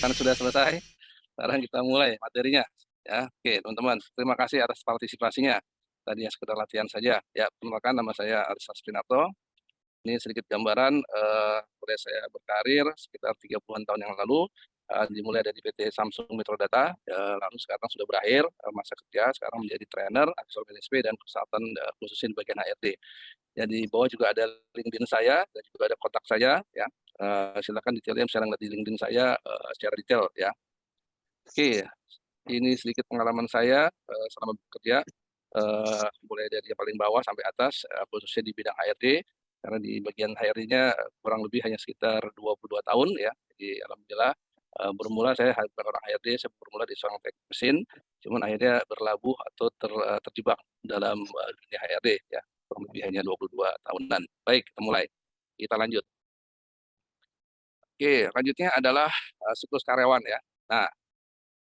Karena sudah selesai, sekarang kita mulai materinya. Ya, oke teman-teman, terima kasih atas partisipasinya. Tadi yang sekedar latihan saja. Ya, perkenalkan nama saya Aris Spinato. Ini sedikit gambaran mulai saya berkarir sekitar 30-an tahun yang lalu, dimulai dari PT Samsung Metro Data, lalu sekarang sudah berakhir masa kerja, sekarang menjadi trainer, asesor BNSP, dan konsultan khususnya di bagian HRD. Jadi di bawah juga ada LinkedIn saya dan juga ada kontak saya, ya. Silakan detailnya bisa lihat di LinkedIn saya secara detail, ya. Oke, ini sedikit pengalaman saya selama bekerja, mulai dari yang paling bawah sampai atas, khususnya di bidang HRD, karena di bagian HRD-nya kurang lebih hanya sekitar 22 tahun, ya. Jadi alhamdulillah bermula saya bukan orang HRD, saya bermula di seorang teknik mesin, cuman akhirnya berlabuh atau terjebak dalam dunia HRD, ya. Kurang lebih hanya 22 tahunan. Baik, kita mulai. Kita lanjut. Oke, lanjutnya adalah siklus karyawan, ya. Nah,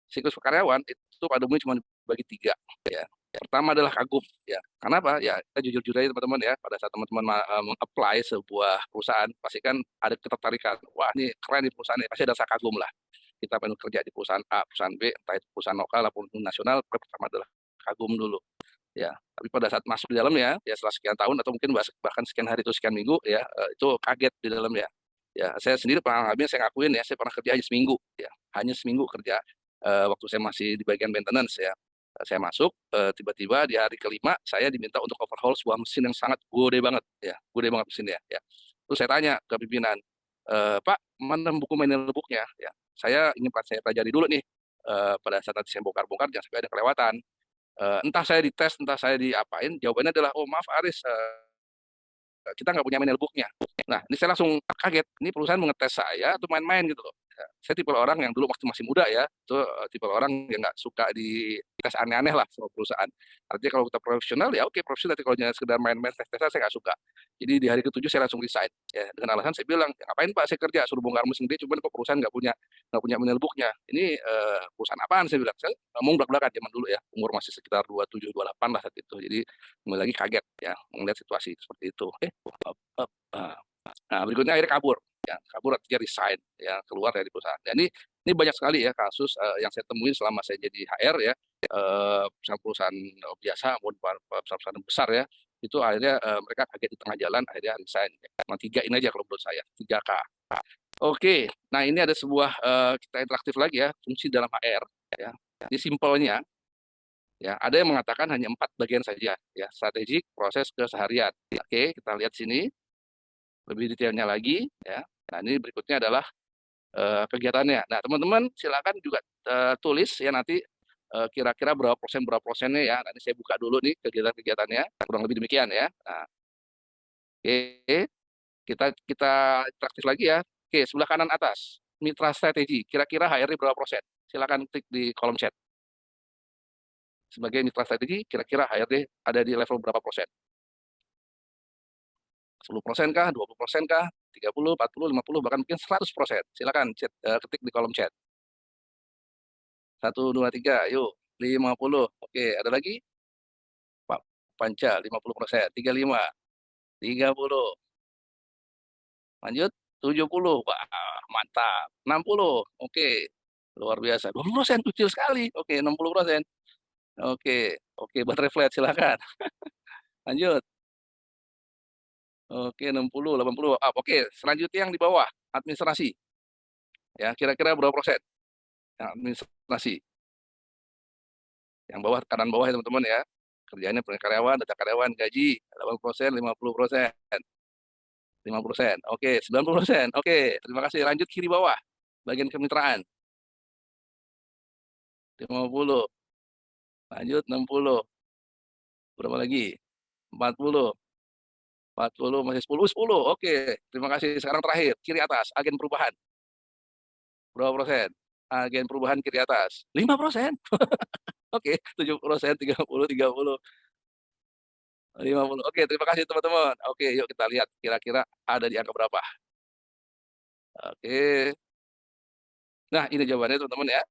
siklus karyawan itu pada umumnya cuma dibagi tiga, ya. Pertama adalah kagum, ya. Kenapa? Ya, kita jujur-jujur aja teman-teman, ya. Pada saat teman-teman meng-apply sebuah perusahaan, pasti kan ada ketertarikan. Wah, ini keren nih perusahaan ini, pasti ada rasa kagum lah. Kita pengen kerja di perusahaan A, perusahaan B, entah itu perusahaan lokal ataupun nasional, pertama adalah kagum dulu, ya. Tapi pada saat masuk di dalam, ya, setelah sekian tahun atau mungkin bahkan sekian hari atau sekian minggu, ya, itu kaget di dalam, ya. Ya, saya sendiri pernah ngalamin, saya ngakuin, ya, saya pernah kerja hanya seminggu, ya, hanya seminggu kerja waktu saya masih di bagian maintenance, ya. Saya masuk, tiba-tiba di hari kelima saya diminta untuk overhaul sebuah mesin yang sangat gede banget, ya, gede banget mesinnya, ya. Terus saya tanya ke pimpinan, Pak, mana buku manual book-nya, ya. Saya ingin saya pelajari dulu nih, pada saat nanti saya bongkar-bongkar jangan sampai ada kelewatan. Entah saya dites, entah saya diapain, jawabannya adalah, oh maaf Aris, kita nggak punya manual book-nya. Nah, ini saya langsung kaget, ini perusahaan mau ngetes saya atau main-main gitu loh. Ya, saya tipe orang yang dulu waktu masih muda, ya, itu tipe orang yang nggak suka di tes aneh-aneh lah sama perusahaan. Artinya kalau kita profesional, ya oke profesional, tapi kalau hanya sekedar main-main tes-tesan saya nggak suka. Jadi di hari ketujuh saya langsung resign, ya, dengan alasan saya bilang, "Ya, ngapain Pak saya kerja, suruh bongkar mesin dia, cuman kok perusahaan nggak punya manual book-nya. Ini perusahaan apaan?" Saya bilang. Saya ngomong belak-belakan zaman dulu, ya, umur masih sekitar 27, 28 lah saat itu. Jadi mulai lagi kaget, ya, melihat situasi seperti itu. Nah, berikutnya akhirnya kabur, ya, kabur artinya resign, ya, keluar dari perusahaan. Dan ini banyak sekali, ya, kasus yang saya temuin selama saya jadi HR, ya, perusahaan-perusahaan biasa maupun perusahaan-perusahaan besar, ya, itu akhirnya mereka kaget di tengah jalan, akhirnya resign. Nah, 3 ini aja kalau menurut saya, 3K. Oke, nah ini ada sebuah kita interaktif lagi, ya, fungsi dalam HR, ya. Ini simpelnya, ya, ada yang mengatakan hanya 4 bagian saja, ya, strategik, proses, keseharian. Oke, kita lihat sini lebih detailnya lagi, ya. Nah, ini berikutnya adalah kegiatannya. Nah, teman-teman silakan juga tulis, ya, nanti kira-kira berapa persennya, ya. Nanti saya buka dulu nih kegiatan-kegiatannya, kurang lebih demikian, ya. Nah, oke, kita kita interaktif lagi, ya. Oke, sebelah kanan atas, mitra strategi, kira-kira HRD berapa persen? Silakan klik di kolom chat. Sebagai mitra strategi, kira-kira HRD ada di level berapa persen? 10% kah, 20% kah, 30, 40, 50, bahkan mungkin 100%. Silakan ketik di kolom chat. 1, 2, 3, yuk. 50. Oke, ada lagi? Pak Panca, 50%. 35, 30. Lanjut, 70. Wah, mantap. 60. Oke, luar biasa. 20%, kecil sekali. Oke, 60%. Oke, oke, baterai flat, silakan. Lanjut. Oke, 60, 80. Oke, selanjutnya yang di bawah, administrasi. Ya, kira-kira berapa persen? Yang administrasi. Yang bawah, kanan bawah, ya teman-teman, ya. Kerjanya karyawan, data karyawan, gaji, 80%, 50%. 5%. Oke, 90%. Oke, terima kasih. Lanjut kiri bawah, bagian kemitraan. 50. Lanjut 60. Berapa lagi? 40. 40 masih 10. 10. Oke, terima kasih. Sekarang terakhir, kiri atas, agen perubahan. Berapa persen? Agen perubahan kiri atas. 5%. Oke, 70%, 30, 30. 50. Oke, terima kasih teman-teman. Oke, yuk kita lihat kira-kira ada di angka berapa. Oke. Nah, ini jawabannya teman-teman, ya.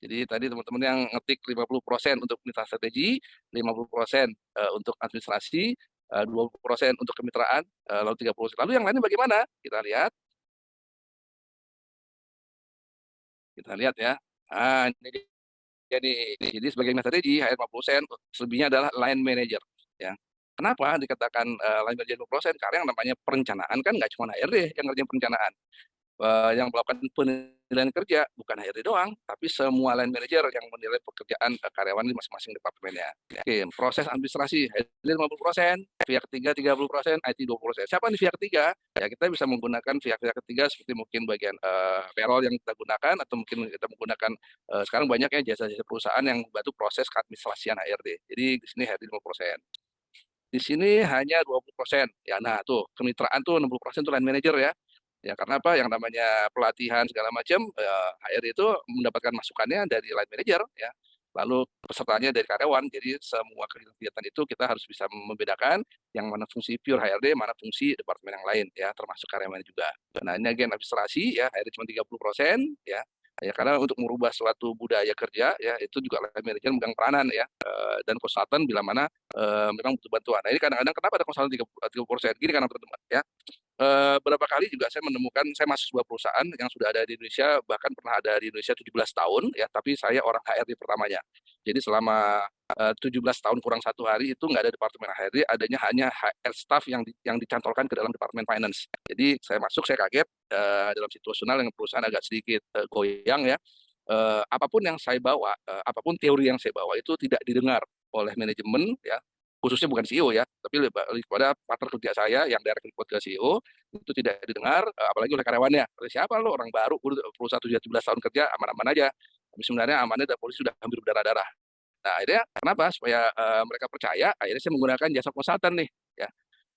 Jadi tadi teman-teman yang ngetik 50% untuk mitra strategi, 50% untuk administrasi, 20% untuk kemitraan, lalu 30%. Lalu yang lainnya bagaimana? Kita lihat. Kita lihat ya. Nah, ini jadi sebagai strategi HR 50%, selebihnya adalah line manager. Ya. Kenapa dikatakan line manager 50%? Karena yang namanya perencanaan kan nggak cuma HRD yang ngerjain perencanaan. Yang melakukan penilaian kerja bukan HRD doang, tapi semua line manager yang menilai pekerjaan karyawan di masing-masing departemennya. Oke, proses administrasi HRD 50%, pihak ketiga 30%, IT 20%. Siapa nih pihak ketiga? Ya kita bisa menggunakan pihak-pihak ketiga seperti mungkin bagian payroll yang kita gunakan, atau mungkin kita menggunakan sekarang banyak ya jasa-jasa perusahaan yang membantu proses keadministrasian HRD. Jadi di sini HRD 50%. Di sini hanya 20%. Ya, nah tuh kemitraan tuh 60% tuh line manager ya. Ya karena apa? Yang namanya pelatihan segala macam, HR itu mendapatkan masukannya dari line manager ya. Lalu pesertanya dari karyawan. Jadi semua kegiatan itu kita harus bisa membedakan yang mana fungsi pure HRD, mana fungsi departemen yang lain ya, termasuk karyawan juga. Nah ini agen administrasi ya, HRD cuma 30% ya. Ya karena untuk merubah suatu budaya kerja ya itu juga line manager megang peranan ya, dan konsultan bila mana memang butuh bantuan. Nah ini kadang-kadang kenapa ada konsultan 30%? Gini karena teman-teman ya, berapa kali juga saya menemukan, saya masuk sebuah perusahaan yang sudah ada di Indonesia, bahkan pernah ada di Indonesia 17 tahun ya, tapi saya orang HRD pertamanya. Jadi selama 17 tahun kurang 1 hari itu nggak ada departemen HRD, adanya hanya HR staff yang dicantolkan ke dalam departemen finance. Jadi saya masuk, saya kaget dalam situasional yang perusahaan agak sedikit goyang ya. Apapun yang saya bawa, apapun teori yang saya bawa itu tidak didengar oleh manajemen ya, khususnya bukan CEO ya, tapi lebih pada partner kerja saya yang direct report ke CEO itu tidak didengar, apalagi oleh karyawannya. Siapa lo orang baru, perusahaan 17 tahun kerja aman-aman aja. Tapi sebenarnya amannya dan polisi sudah hampir berdarah-darah. Nah akhirnya kenapa? Supaya mereka percaya, akhirnya saya menggunakan jasa konsultan nih. Ya,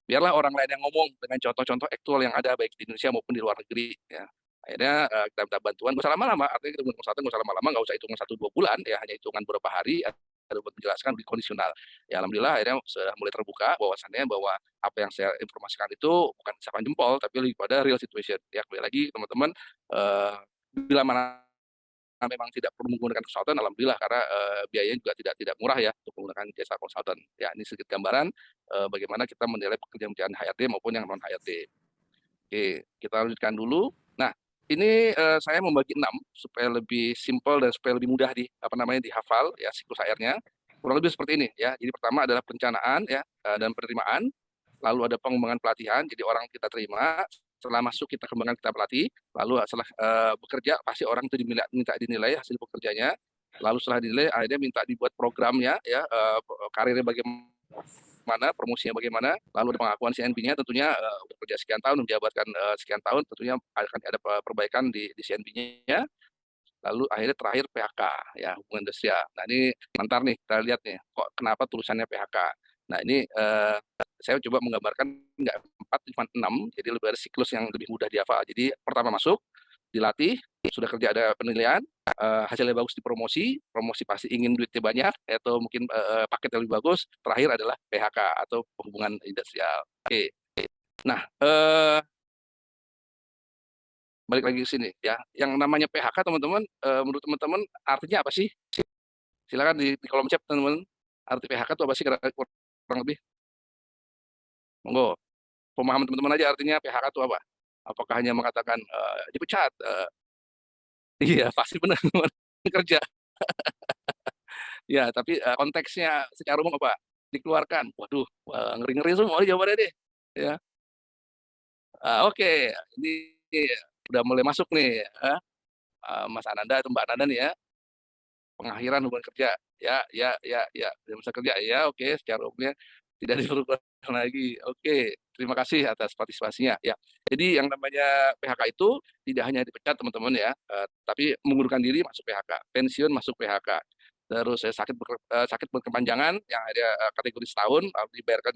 biarlah orang lain yang ngomong dengan contoh-contoh aktual yang ada baik di Indonesia maupun di luar negeri. Ya. Akhirnya kita minta bantuan, gak usah lama-lama, artinya kita menggunakan konsultan gak usah lama-lama, gak usah hitungan 1-2 bulan, ya hanya hitungan beberapa hari, ada buat menjelaskan di kondisional. Ya alhamdulillah akhirnya sudah mulai terbuka bahwasannya bahwa apa yang saya informasikan itu bukan isapan jempol, tapi lebih pada real situation. Ya kembali lagi teman-teman, bila mana memang tidak perlu menggunakan konsultan, alhamdulillah karena biayanya juga tidak tidak murah ya untuk menggunakan jasa konsultan. Ya ini sedikit gambaran bagaimana kita menilai pekerjaan HRD maupun yang non HRD. Oke, kita lanjutkan dulu. Nah, ini saya membagi 6 supaya lebih simpel dan supaya lebih mudah dihafal ya siklus HR-nya. Kurang lebih seperti ini ya. Jadi pertama adalah perencanaan ya dan penerimaan, lalu ada pengembangan pelatihan, jadi orang kita terima, setelah masuk kita kembangkan, kita pelatih, lalu setelah bekerja pasti orang itu minta dinilai hasil bekerjanya, lalu setelah dinilai akhirnya minta dibuat programnya ya, karirnya bagaimana, promosinya bagaimana, lalu ada pengakuan CNB-nya tentunya udah kerja sekian tahun, menjabatkan sekian tahun, tentunya akan ada perbaikan di CNB-nya, lalu akhirnya terakhir PHK ya, hubungan industrial. Nah ini nanti nih kita lihat nih kok kenapa tulisannya PHK. Nah ini saya coba menggambarkan nggak 4 cuma 6, jadi lebih ada siklus yang lebih mudah dihafal. Jadi pertama masuk, dilatih, sudah kerja ada penilaian, hasilnya bagus dipromosi, promosi pasti ingin duitnya banyak atau mungkin paketnya lebih bagus. Terakhir adalah PHK atau hubungan industrial. Oke. Nah, balik lagi ke sini ya. Yang namanya PHK teman-teman, menurut teman-teman artinya apa sih? Silakan di kolom chat teman-teman. Arti PHK itu apa sih kurang lebih? Monggo. Pemahaman teman-teman aja artinya PHK itu apa? Apakah hanya mengatakan dipecat? Iya, pasti benar teman kerja. Ya, tapi konteksnya secara umum apa? Dikeluarkan. Waduh, ngeri-ngeri semua nih jawabannya deh. Ya. Oke, ini udah mulai masuk nih ya. Mas Ananda atau Mbak Ananda nih ya. Pengakhiran hubungan kerja. Ya, ya, ya, ya. Tidak bisa kerja. Ya, oke. Secara umumnya tidak diperlukan lagi. Oke, terima kasih atas partisipasinya. Ya, jadi yang namanya PHK itu tidak hanya dipecat teman-teman ya, tapi mengundurkan diri masuk PHK, pensiun masuk PHK. Terus sakit berkepanjangan yang ada kategori setahun, dibayarkan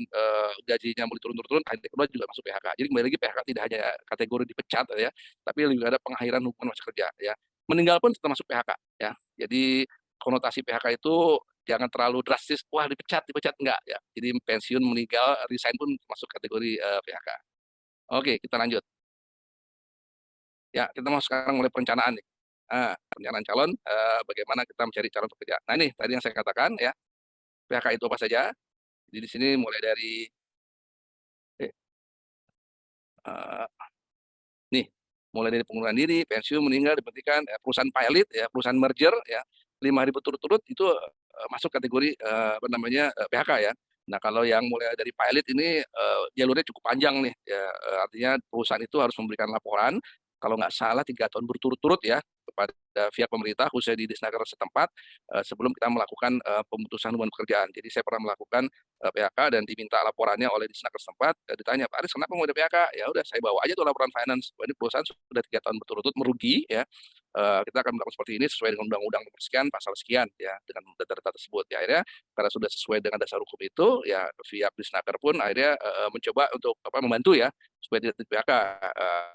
gajinya mulai turun-turun, akhirnya kedua juga masuk PHK. Jadi kembali lagi PHK tidak hanya kategori dipecat ya, tapi lebih ada pengakhiran hubungan masa kerja ya. Meninggal pun tetap masuk PHK ya. Jadi konotasi PHK itu jangan terlalu drastis, wah dipecat, dipecat enggak ya. Jadi pensiun, meninggal, resign pun masuk kategori PHK. Oke, kita lanjut. Ya, kita mau sekarang mulai perencanaan nih. Perencanaan calon, bagaimana kita mencari calon pekerja. Nah ini tadi yang saya katakan ya, PHK itu apa saja. Jadi di sini mulai dari eh, nih mulai dari pengunduran diri, pensiun, meninggal, diberhentikan, perusahaan pilot, ya, perusahaan merger, ya, 5 hari berturut-turut itu masuk kategori apa namanya PHK ya. Nah kalau yang mulai dari pilot ini jalurnya cukup panjang nih, ya, artinya perusahaan itu harus memberikan laporan kalau nggak salah 3 tahun berturut-turut ya kepada pihak pemerintah khususnya di Disnaker setempat sebelum kita melakukan pemutusan hubungan pekerjaan. Jadi saya pernah melakukan PHK dan diminta laporannya oleh Disnaker setempat. Ditanya, Pak Aris kenapa mau ada PHK? Ya udah saya bawa aja tuh laporan finance. Wah, ini perusahaan sudah 3 tahun berturut-turut merugi ya. Kita akan melakukan seperti ini sesuai dengan undang-undang nomor sekian pasal sekian ya dengan data-data tersebut. Ya akhirnya karena sudah sesuai dengan dasar hukum itu ya pihak Disnaker pun akhirnya mencoba untuk membantu ya supaya tidak di-PHK.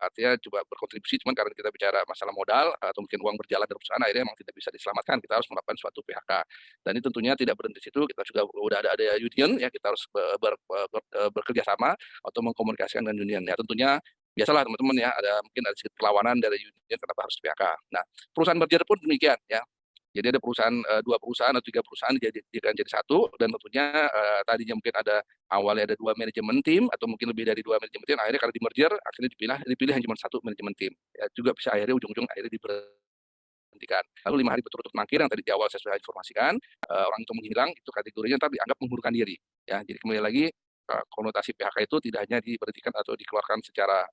Artinya coba berkontribusi, cuman karena kita bicara masalah modal atau mungkin uang berjalan dari perusahaan, akhirnya memang tidak bisa diselamatkan. Kita harus melakukan suatu PHK. Dan ini tentunya tidak berhenti situ, kita juga udah ada union ya, kita harus bekerja sama atau mengkomunikasikan dengan union ya. Tentunya biasalah teman-teman ya, mungkin ada sedikit perlawanan dari union kenapa harus PHK. Nah, perusahaan merger pun demikian ya. Jadi ada perusahaan 2 perusahaan atau 3 perusahaan dijadikan jadi satu dan tentunya tadinya mungkin awalnya ada 2 manajemen tim atau mungkin lebih dari 2 manajemen tim, akhirnya karena di merger akhirnya dipilih hanya cuma 1 manajemen tim. Ya, juga bisa akhirnya ujung-ujung akhirnya diberhentikan. Lalu 5 hari berturut-turut mangkir yang tadi di awal saya sudah informasikan, orang itu menghilang, itu kategorinya ntar dianggap mengundurkan diri. Ya, jadi kembali lagi konotasi PHK itu tidak hanya diberhentikan atau dikeluarkan secara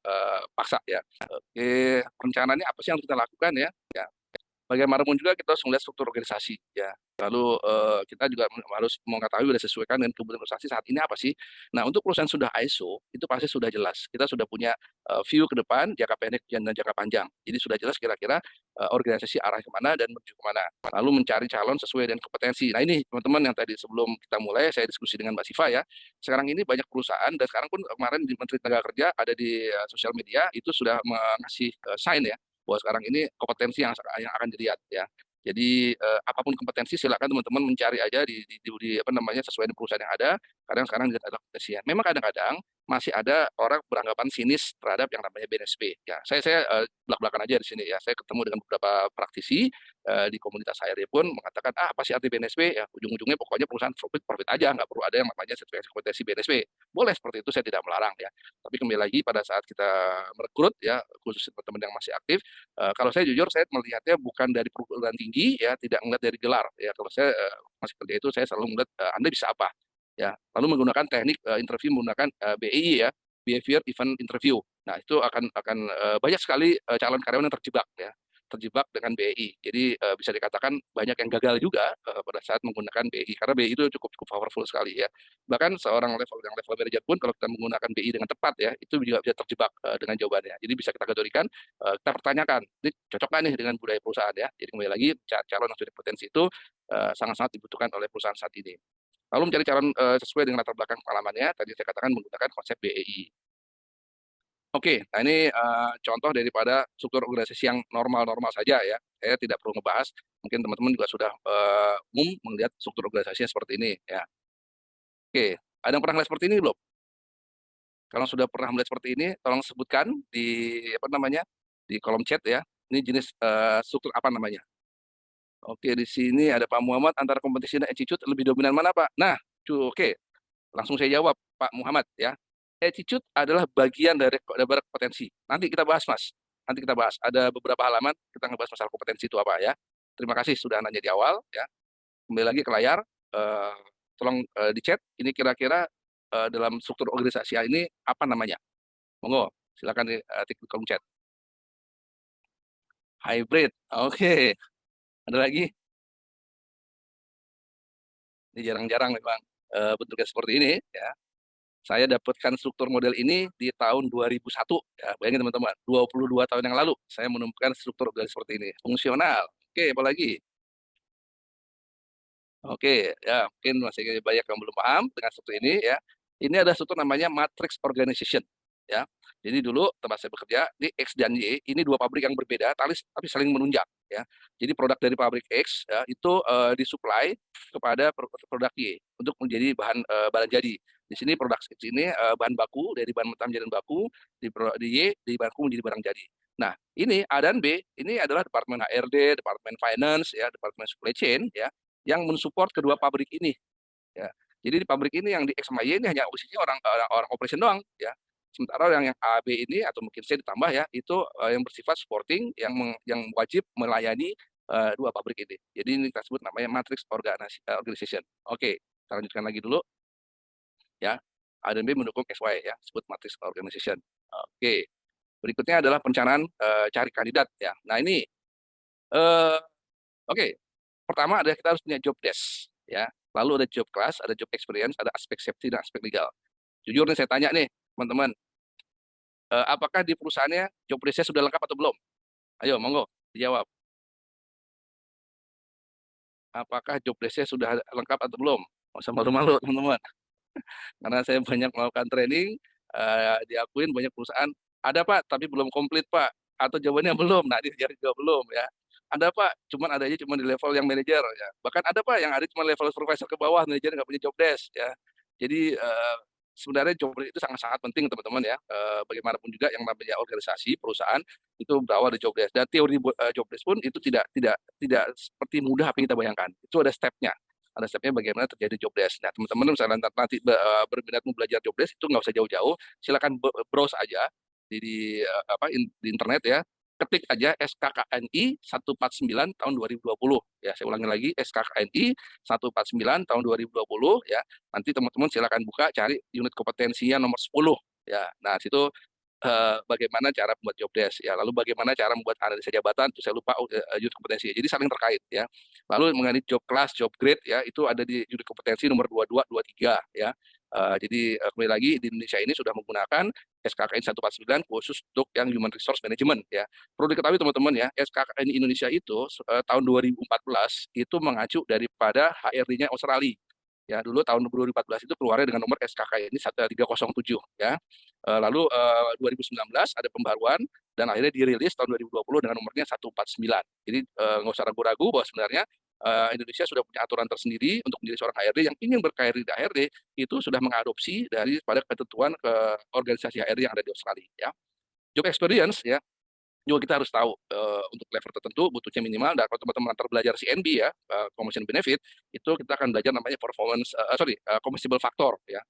paksa ya. Oke, rencananya apa sih yang kita lakukan ya? Ya, bagaimanapun juga kita harus melihat struktur organisasi ya. Lalu kita juga harus mengetahui sudah sesuaikan dengan kebutuhan organisasi saat ini apa sih. Nah untuk perusahaan sudah ISO itu pasti sudah jelas. Kita sudah punya view ke depan, jangka pendek dan jangka panjang. Jadi sudah jelas kira-kira organisasi arah kemana dan menuju kemana. Lalu mencari calon sesuai dengan kompetensi. Nah ini teman-teman yang tadi sebelum kita mulai saya diskusi dengan Mbak Siva ya. Sekarang ini banyak perusahaan dan sekarang pun kemarin di Menteri Tenaga Kerja ada di sosial media itu sudah mengasih sign ya bahwa sekarang ini kompetensi yang akan dilihat ya. Jadi apapun kompetensi silakan teman-teman mencari aja di apa namanya sesuai dengan perusahaan yang ada. Kadang sekarang dilihat ada kompetensi. Memang kadang-kadang masih ada orang beranggapan sinis terhadap yang namanya BNSP. Ya, saya belak-belakan aja di sini ya. Saya ketemu dengan beberapa praktisi di komunitas HRD pun mengatakan apa sih arti BNSP? Ya ujung-ujungnya pokoknya perusahaan profit aja, nggak perlu ada yang namanya sertifikasi kompetensi BNSP. Boleh seperti itu, saya tidak melarang ya. Tapi kembali lagi pada saat kita merekrut ya, khusus teman-teman yang masih aktif, kalau saya jujur saya melihatnya bukan dari perguruan tinggi ya, tidak melihat dari gelar ya. Kalau saya masih kerja itu saya selalu melihat Anda bisa apa ya. Lalu menggunakan teknik interview menggunakan BEI ya, Behavior Event Interview. Nah itu akan banyak sekali calon karyawan yang terjebak dengan BEI. Jadi bisa dikatakan banyak yang gagal juga pada saat menggunakan BEI karena BEI itu cukup cukup powerful sekali ya. Bahkan seorang level manager pun kalau kita menggunakan BEI dengan tepat ya itu juga bisa terjebak dengan jawabannya. Jadi bisa kita kategorikan, kita pertanyakan, ini cocok nggak nih dengan budaya perusahaan ya. Jadi kembali lagi calon yang sudah potensi itu sangat-sangat dibutuhkan oleh perusahaan saat ini. Lalu mencari calon sesuai dengan latar belakang pengalamannya, tadi saya katakan menggunakan konsep BEI. Oke, nah ini contoh daripada struktur organisasi yang normal-normal saja ya. Saya tidak perlu ngebahas, mungkin teman-teman juga sudah umum melihat struktur organisasinya seperti ini ya. Oke, ada yang pernah melihat seperti ini belum? Kalau sudah pernah melihat seperti ini, tolong sebutkan di apa namanya di kolom chat ya. Ini jenis struktur apa namanya? Oke, di sini ada Pak Muhammad, antara kompetisi dan attitude lebih dominan mana Pak? Nah, oke, langsung saya jawab Pak Muhammad ya. Attitude adalah bagian dari kompetensi. Nanti kita bahas Mas. Nanti kita bahas. Ada beberapa halaman kita ngebahas masalah kompetensi itu apa ya. Terima kasih sudah nanya di awal ya. Kembali lagi ke layar. Eh, Tolong di chat. Ini kira-kira dalam struktur organisasi ini apa namanya? Monggo, silakan di kolom chat. Hybrid. Oke. Ada lagi? Ini jarang-jarang memang bentuknya seperti ini ya. Saya dapatkan struktur model ini di tahun 2001. Ya, bayangin teman-teman, 22 tahun yang lalu saya menemukan struktur model seperti ini. Fungsional. Oke, apa lagi? Oke, ya mungkin masih banyak yang belum paham dengan struktur ini ya. Ini ada struktur namanya matrix organization ya. Jadi dulu tempat saya bekerja di X dan Y ini 2 pabrik yang berbeda tapi saling menunjang ya. Jadi produk dari pabrik X ya, itu disuplai kepada produk Y untuk menjadi bahan jadi. Di sini produk X ini bahan baku dari bahan mentah menjadi baku, di Y di baku menjadi barang jadi. Nah, ini A dan B ini adalah departemen HRD, departemen finance ya, departemen supply chain ya yang mensupport kedua pabrik ini ya. Jadi di pabrik ini yang di X sama Y ini hanya isinya orang operation doang ya. Sementara yang A, B ini atau mungkin C ditambah ya, itu yang bersifat supporting yang wajib melayani dua pabrik ini. Jadi ini kita sebut namanya matrix organization. Oke, kita lanjutkan lagi dulu ya. A dan B mendukung SY ya, sebut matrix organization. Oke, berikutnya adalah perencanaan cari kandidat ya. Nah ini eh, oke, pertama adalah kita harus punya job desk ya. Lalu ada job class, ada job experience, ada aspek safety dan aspek legal. Jujur nih saya tanya nih teman-teman, apakah di perusahaannya job desk-nya sudah lengkap atau belum? Ayo, monggo dijawab. Apakah job desk-nya sudah lengkap atau belum? Nggak usah malu-malu teman-teman. Karena saya banyak melakukan training, diakuin banyak perusahaan, ada Pak, tapi belum komplit Pak. Atau jawabannya belum, nah ini juga belum ya. Ada Pak, cuman adanya cuma di level yang manajer ya. Bahkan ada Pak yang ada cuma level supervisor ke bawah, manajer nggak punya job desk ya. Jadi sebenarnya job desk itu sangat-sangat penting teman-teman ya. Bagaimanapun juga yang namanya organisasi perusahaan itu berawal dari job desk. Dan teori job desk pun itu tidak seperti mudah apa yang kita bayangkan. Itu ada stepnya bagaimana terjadi job desk. Nah, teman-teman misalnya nanti berminat mau belajar job desk itu nggak usah jauh-jauh, silakan browse aja di internet ya. Ketik aja SKKNI 149 tahun 2020 ya. Saya ulangi lagi SKKNI 149 tahun 2020 ya. Nanti teman-teman silakan buka cari unit kompetensinya nomor 10 ya. Nah, situ bagaimana cara membuat job desk ya, lalu bagaimana cara membuat analisa jabatan itu saya lupa unit kompetensi, jadi saling terkait ya. Lalu mengenai job class, job grade ya, itu ada di unit kompetensi nomor 22, 23 ya. Jadi kembali lagi di Indonesia ini sudah menggunakan SKKN 149 khusus untuk yang human resource management ya. Perlu diketahui teman-teman ya, SKKN Indonesia itu tahun 2014 itu mengacu daripada HRD-nya Australia. Ya, dulu tahun 2014 itu keluarnya dengan nomor SKK ini 1307 ya. Lalu 2019 ada pembaruan dan akhirnya dirilis tahun 2020 dengan nomornya 149. Jadi nggak usah ragu-ragu bahwa sebenarnya Indonesia sudah punya aturan tersendiri untuk menjadi seorang HRD yang ingin berkarir di HRD itu sudah mengadopsi dari pada ketentuan ke organisasi HRD yang ada di Australia ya. Job experience ya, juga kita harus tahu untuk level tertentu butuhnya minimal. Dan kalau teman-teman antar belajar CNB ya, commission benefit, itu kita akan belajar namanya performance combustible factor ya.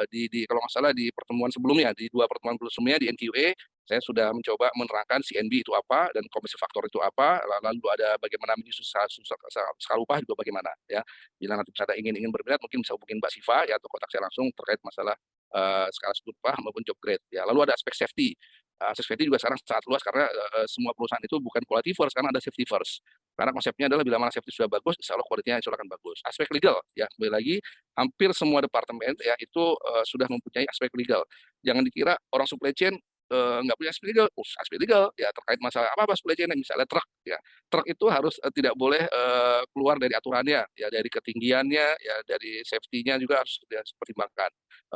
Di kalau nggak salah di pertemuan sebelumnya, di dua pertemuan sebelumnya di NQA saya sudah mencoba menerangkan CNB itu apa dan komisi faktor itu apa, lalu ada bagaimana menyusun skala upah juga bagaimana ya. Bila nanti misalnya ingin berminat mungkin bisa hubungin Mbak Siva ya atau kontak saya langsung terkait masalah skala upah maupun job grade ya. Lalu ada aspek safety. Aspek safety juga sekarang sangat luas karena semua perusahaan itu bukan quality first, karena ada safety first. Karena konsepnya adalah bila mana safety sudah bagus, insya Allah kualitasnya insya Allah akan bagus. Aspek legal ya, kembali lagi hampir semua departemen ya itu sudah mempunyai aspek legal. Jangan dikira orang supply chain nggak punya aspek legal. Aspek legal ya terkait masalah apa supply chain, misalnya truk ya. Truk itu harus tidak boleh keluar dari aturannya ya, dari ketinggiannya ya, dari safety-nya juga harus dipertimbangkan.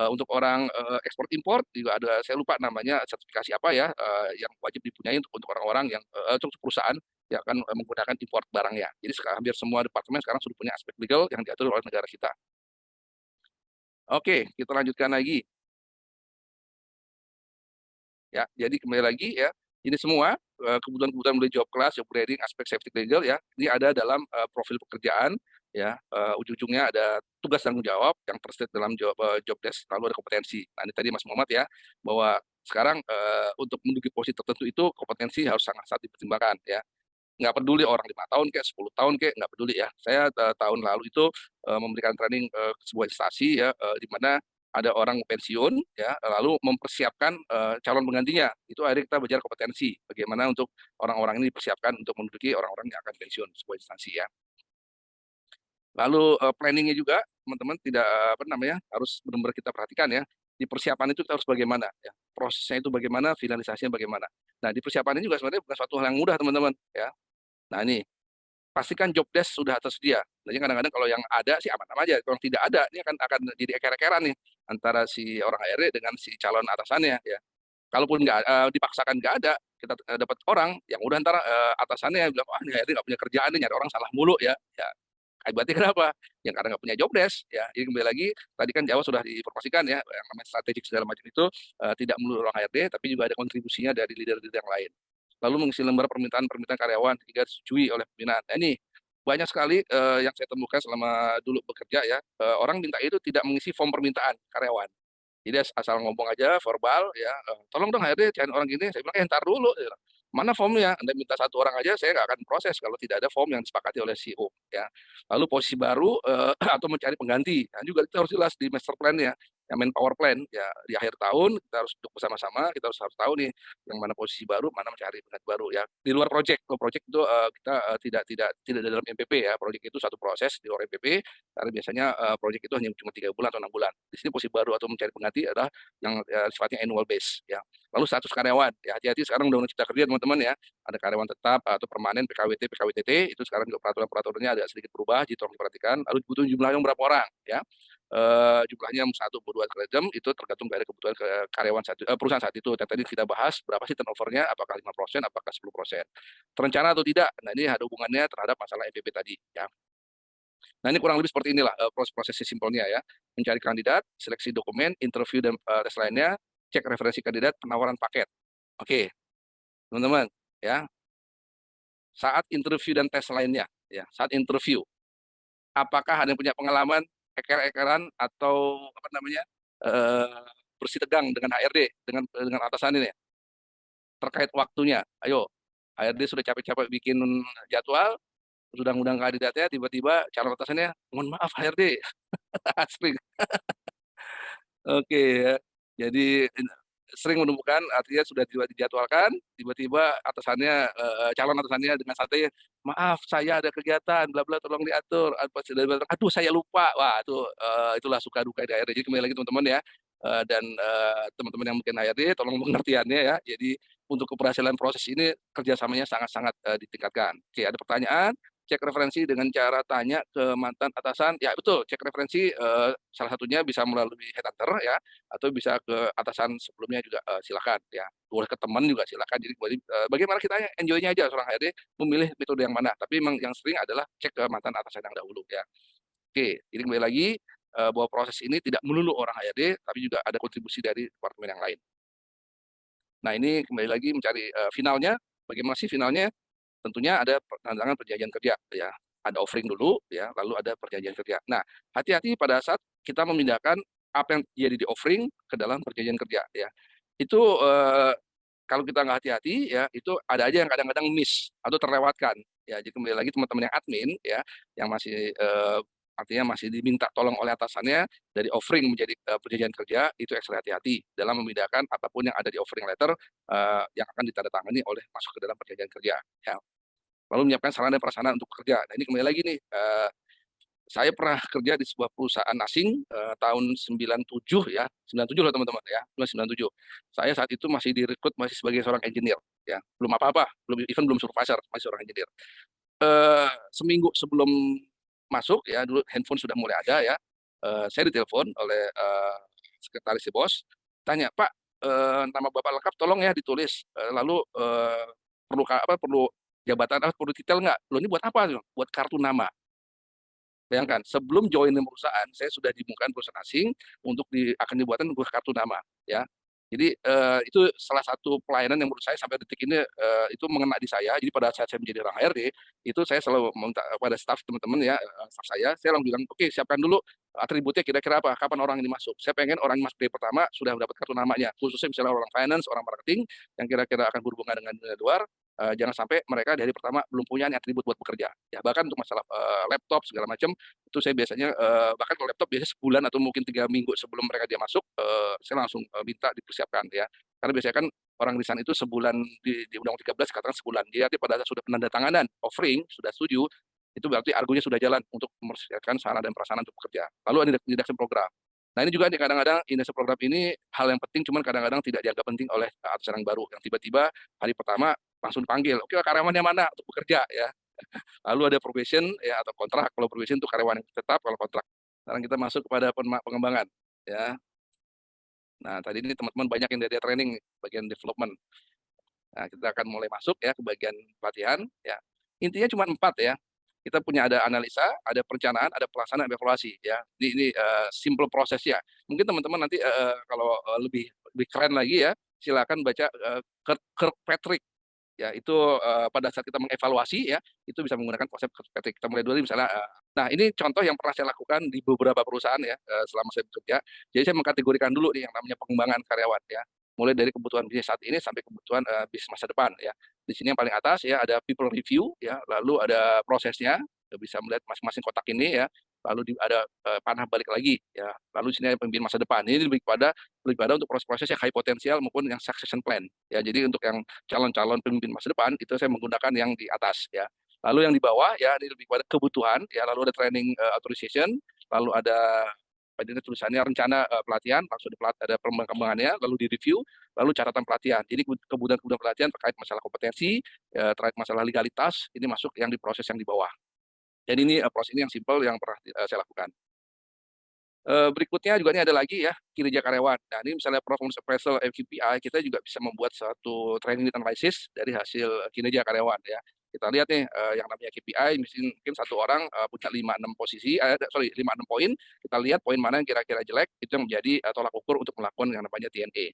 Untuk orang ekspor impor juga ada, saya lupa namanya sertifikasi apa ya, yang wajib dipunyai untuk orang-orang yang untuk perusahaan yang akan menggunakan import barangnya. Jadi hampir semua departemen sekarang sudah punya aspek legal yang diatur oleh negara kita. Oke, kita lanjutkan lagi. Ya, jadi kembali lagi ya, ini semua kebutuhan-kebutuhan mulai job class, job grading, aspek safety legal ya, ini ada dalam profil pekerjaan ya, ujung-ujungnya ada tugas tanggung jawab yang tersedia dalam job desk, lalu ada kompetensi. Nah ini tadi Mas Muhammad ya, bahwa sekarang untuk menduduki posisi tertentu itu kompetensi harus sangat-sangat dipertimbangkan ya. Nggak peduli orang 5 tahun kayak 10 tahun kayak, nggak peduli ya. Saya tahun lalu itu memberikan training sebuah instansi ya, di mana ada orang pensiun ya, lalu mempersiapkan calon penggantinya. Itu akhirnya kita belajar kompetensi bagaimana untuk orang-orang ini dipersiapkan untuk menduduki orang-orang yang akan pensiun sebuah instansi ya. Lalu planningnya juga teman-teman tidak apa namanya, harus benar-benar kita perhatikan ya. Di persiapan itu kita harus bagaimana ya, prosesnya itu bagaimana, finalisasinya bagaimana. Nah di persiapan ini juga sebenarnya bukan suatu hal yang mudah teman-teman ya. Nah ini pastikan job desk sudah tersedia. Jadi kadang-kadang kalau yang ada sih aman-aman aja. Kalau tidak ada, ini akan jadi eker-ekeran nih antara si orang HRD dengan si calon atasannya ya. Kalaupun nggak dipaksakan nggak ada, kita dapat orang yang udah antara atasannya bilang, wah ini HRD nggak punya kerjaan nih, nyari orang salah mulu ya. Ya, berarti kenapa? Yang karena nggak punya job desk ya. Jadi kembali lagi tadi kan Jawa sudah diinformasikan ya, yang namanya strategik segala macam itu tidak melulu orang HRD, tapi juga ada kontribusinya dari leader-leader yang lain. Lalu mengisi lembar permintaan karyawan jika disetujui oleh pimpinan. Nah, ini banyak sekali yang saya temukan selama dulu bekerja ya, orang minta itu tidak mengisi form permintaan karyawan. Jadi asal ngomong aja verbal ya, "Tolong dong HRD cariin orang gini." Saya bilang, "Entar dulu," dia bilang, "Mana formnya? Anda minta satu orang aja saya nggak akan proses kalau tidak ada form yang disepakati oleh CEO," ya. Lalu posisi baru, atau mencari pengganti, nah juga itu harus jelas di master plan-nya, yang manpower plan, ya di akhir tahun kita harus duduk bersama-sama, kita harus tahu nih yang mana posisi baru, mana mencari pengganti baru ya. Di luar project, kalau project itu, kita, tidak dalam MPP ya, project itu satu proses di luar MPP, karena biasanya project itu hanya cuma 3 bulan atau 6 bulan. Di sini posisi baru atau mencari pengganti adalah yang sifatnya annual base ya. Lalu status karyawan, ya hati-hati sekarang Undang-Undang Cipta Kerja teman-teman ya. Ada karyawan tetap atau permanen PKWT, PKWTT itu sekarang juga peraturan-peraturannya agak sedikit berubah, jadi tolong diperhatikan. Lalu butuh jumlahnya berapa orang ya. Jumlahnya 1 atau 2 jam itu tergantung dari kebutuhan ke karyawan perusahaan saat itu. Dan tadi kita bahas berapa sih turnovernya, apakah 5%, apakah 10%. Terencana atau tidak, nah ini ada hubungannya terhadap masalah MPP tadi ya. Nah, ini kurang lebih seperti inilah proses simpelnya ya. Mencari kandidat, seleksi dokumen, interview dan tes lainnya, cek referensi kandidat, penawaran paket. Oke, teman-teman ya. Saat interview dan tes lainnya ya, saat interview, apakah ada yang punya pengalaman eker-ekeran atau apa namanya? Bersih tegang dengan HRD, dengan atasan ini terkait waktunya. Ayo, HRD sudah capek-capek bikin jadwal, sudah ngundang kandidatnya, tiba-tiba calon atasannya, "Mohon maaf HRD." Asli. Oke ya. Jadi sering menemukan artinya sudah dijadwalkan, tiba-tiba atasannya, calon atasannya dengan santai, "Maaf saya ada kegiatan bla bla tolong diatur." Pas sudah bilang, "Aduh saya lupa." Wah itu, itulah suka duka di HRD. Jadi kembali lagi teman-teman ya, dan, teman-teman yang mungkin HRD tolong pengertiannya ya. Jadi untuk keberhasilan proses ini kerjasamanya sangat-sangat, ditingkatkan. Oke ada pertanyaan? Cek referensi dengan cara tanya ke mantan atasan, ya betul, cek referensi, salah satunya bisa melalui headhunter ya, atau bisa ke atasan sebelumnya juga, silakan ya. Boleh ke teman juga silakan. Jadi bagaimana kita enjoy-nya aja seorang HRD memilih metode yang mana, tapi memang yang sering adalah cek ke mantan atasan yang dahulu ya. Oke, jadi kembali lagi, bahwa proses ini tidak melulu orang HRD, tapi juga ada kontribusi dari departemen yang lain. Nah ini kembali lagi mencari, finalnya, bagaimana sih finalnya? Tentunya ada tantangan perjanjian kerja ya, ada offering dulu ya, lalu ada perjanjian kerja. Nah, hati-hati pada saat kita memindahkan apa yang jadi di offering ke dalam perjanjian kerja ya. Itu, kalau kita nggak hati-hati ya, itu ada aja yang kadang-kadang miss atau terlewatkan. Ya, jadi kembali lagi teman-teman yang admin ya, yang masih, artinya masih diminta tolong oleh atasannya dari offering menjadi, perjanjian kerja, itu ekstra hati-hati dalam memindahkan apapun yang ada di offering letter, yang akan ditandatangani oleh masuk ke dalam perjanjian kerja ya. Lalu menyiapkan sarana dan prasarana untuk bekerja. Nah ini kembali lagi nih, saya pernah kerja di sebuah perusahaan asing, tahun 97 ya, 97 loh teman-teman ya, tahun 97. Saya saat itu masih direkrut masih sebagai seorang engineer ya, belum apa-apa, belum supervisor, masih seorang engineer. Seminggu sebelum masuk ya, dulu handphone sudah mulai ada ya, saya ditelepon oleh, sekretaris si bos, tanya, "Pak, nama Bapak lengkap tolong ya ditulis, lalu, perlu jabatan perlu titel nggak?" "Loh ini buat apa?" "Buat kartu nama." Bayangkan, sebelum join perusahaan, saya sudah dibukakan perusahaan asing untuk akan dibuatkan sebuah kartu nama, ya. Jadi, itu salah satu pelayanan yang menurut saya sampai detik ini, itu mengena di saya. Jadi pada saat saya menjadi orang HRD, itu saya selalu meminta pada staf teman-teman ya, staf saya langsung bilang, "Oke, siapkan dulu atributnya kira-kira apa, kapan orang ini masuk." Saya pengen orang yang masuk dari pertama sudah mendapat kartu namanya, khususnya misalnya orang finance, orang marketing, yang kira-kira akan berhubungan dengan dunia luar, jangan sampai mereka dari pertama belum punya nih atribut buat bekerja. Ya bahkan untuk masalah, laptop segala macam, itu saya biasanya, bahkan kalau laptop biasanya sebulan atau mungkin 3 minggu sebelum mereka dia masuk, saya langsung, minta dipersiapkan ya. Karena biasanya kan orang resign itu sebulan di Undang-Undang 13 katakan sebulan. Jadi artinya pada saat sudah penandatanganan offering, sudah setuju, itu berarti argonya sudah jalan untuk mempersiapkan sarana dan prasarana untuk bekerja. Lalu ada induction program. Nah ini juga nih kadang-kadang induction program ini hal yang penting, cuman kadang-kadang tidak dianggap penting oleh, atasan yang baru, yang tiba-tiba hari pertama langsung dipanggil, "Oke karyawannya mana untuk bekerja?" Ya. Lalu ada probation ya atau kontrak, kalau probation itu karyawan yang tetap, kalau kontrak. Sekarang kita masuk kepada pengembangan, ya. Nah, tadi ini teman-teman banyak yang dari training, bagian development. Nah, kita akan mulai masuk ya ke bagian pelatihan, ya. Intinya cuma 4 ya. Kita punya ada analisa, ada perencanaan, ada pelaksanaan, ada evaluasi ya. Ini, simple prosesnya. Mungkin teman-teman nanti, kalau, lebih lebih keren lagi ya, silakan baca, Kirkpatrick ya itu pada saat kita mengevaluasi ya, itu bisa menggunakan konsep ketika kita mulai dulu misalnya nah ini contoh yang pernah saya lakukan di beberapa perusahaan ya selama saya bekerja. Jadi saya mengkategorikan dulu nih yang namanya pengembangan karyawan ya. Mulai dari kebutuhan bisnis saat ini sampai kebutuhan bisnis masa depan ya. Di sini yang paling atas ya ada people review ya, lalu ada prosesnya, bisa melihat masing-masing kotak ini ya. Lalu ada panah balik lagi ya. Lalu di sini ada pemimpin masa depan. Ini lebih pada untuk proses-proses yang high potensial maupun yang succession plan ya. Jadi untuk yang calon-calon pemimpin masa depan itu saya menggunakan yang di atas ya. Lalu yang di bawah ya ini lebih pada kebutuhan ya, lalu ada training authorization, lalu ada ini tulisannya rencana pelatihan, langsung ada perkembangannya, lalu di review, lalu catatan pelatihan. Jadi kebutuhan-kebutuhan pelatihan terkait masalah kompetensi, terkait masalah legalitas, ini masuk yang di proses yang di bawah. Jadi ini proses ini yang simple yang pernah saya lakukan. Berikutnya juga ini ada lagi ya, kinerja karyawan. Nah, ini misalnya performance appraisal KPI, kita juga bisa membuat satu training analysis dari hasil kinerja karyawan ya. Kita lihat nih yang namanya KPI, mungkin satu orang punya 5-6 posisi, 5-6 poin. Kita lihat poin mana yang kira-kira jelek, itu yang menjadi tolak ukur untuk melakukan yang namanya TNA.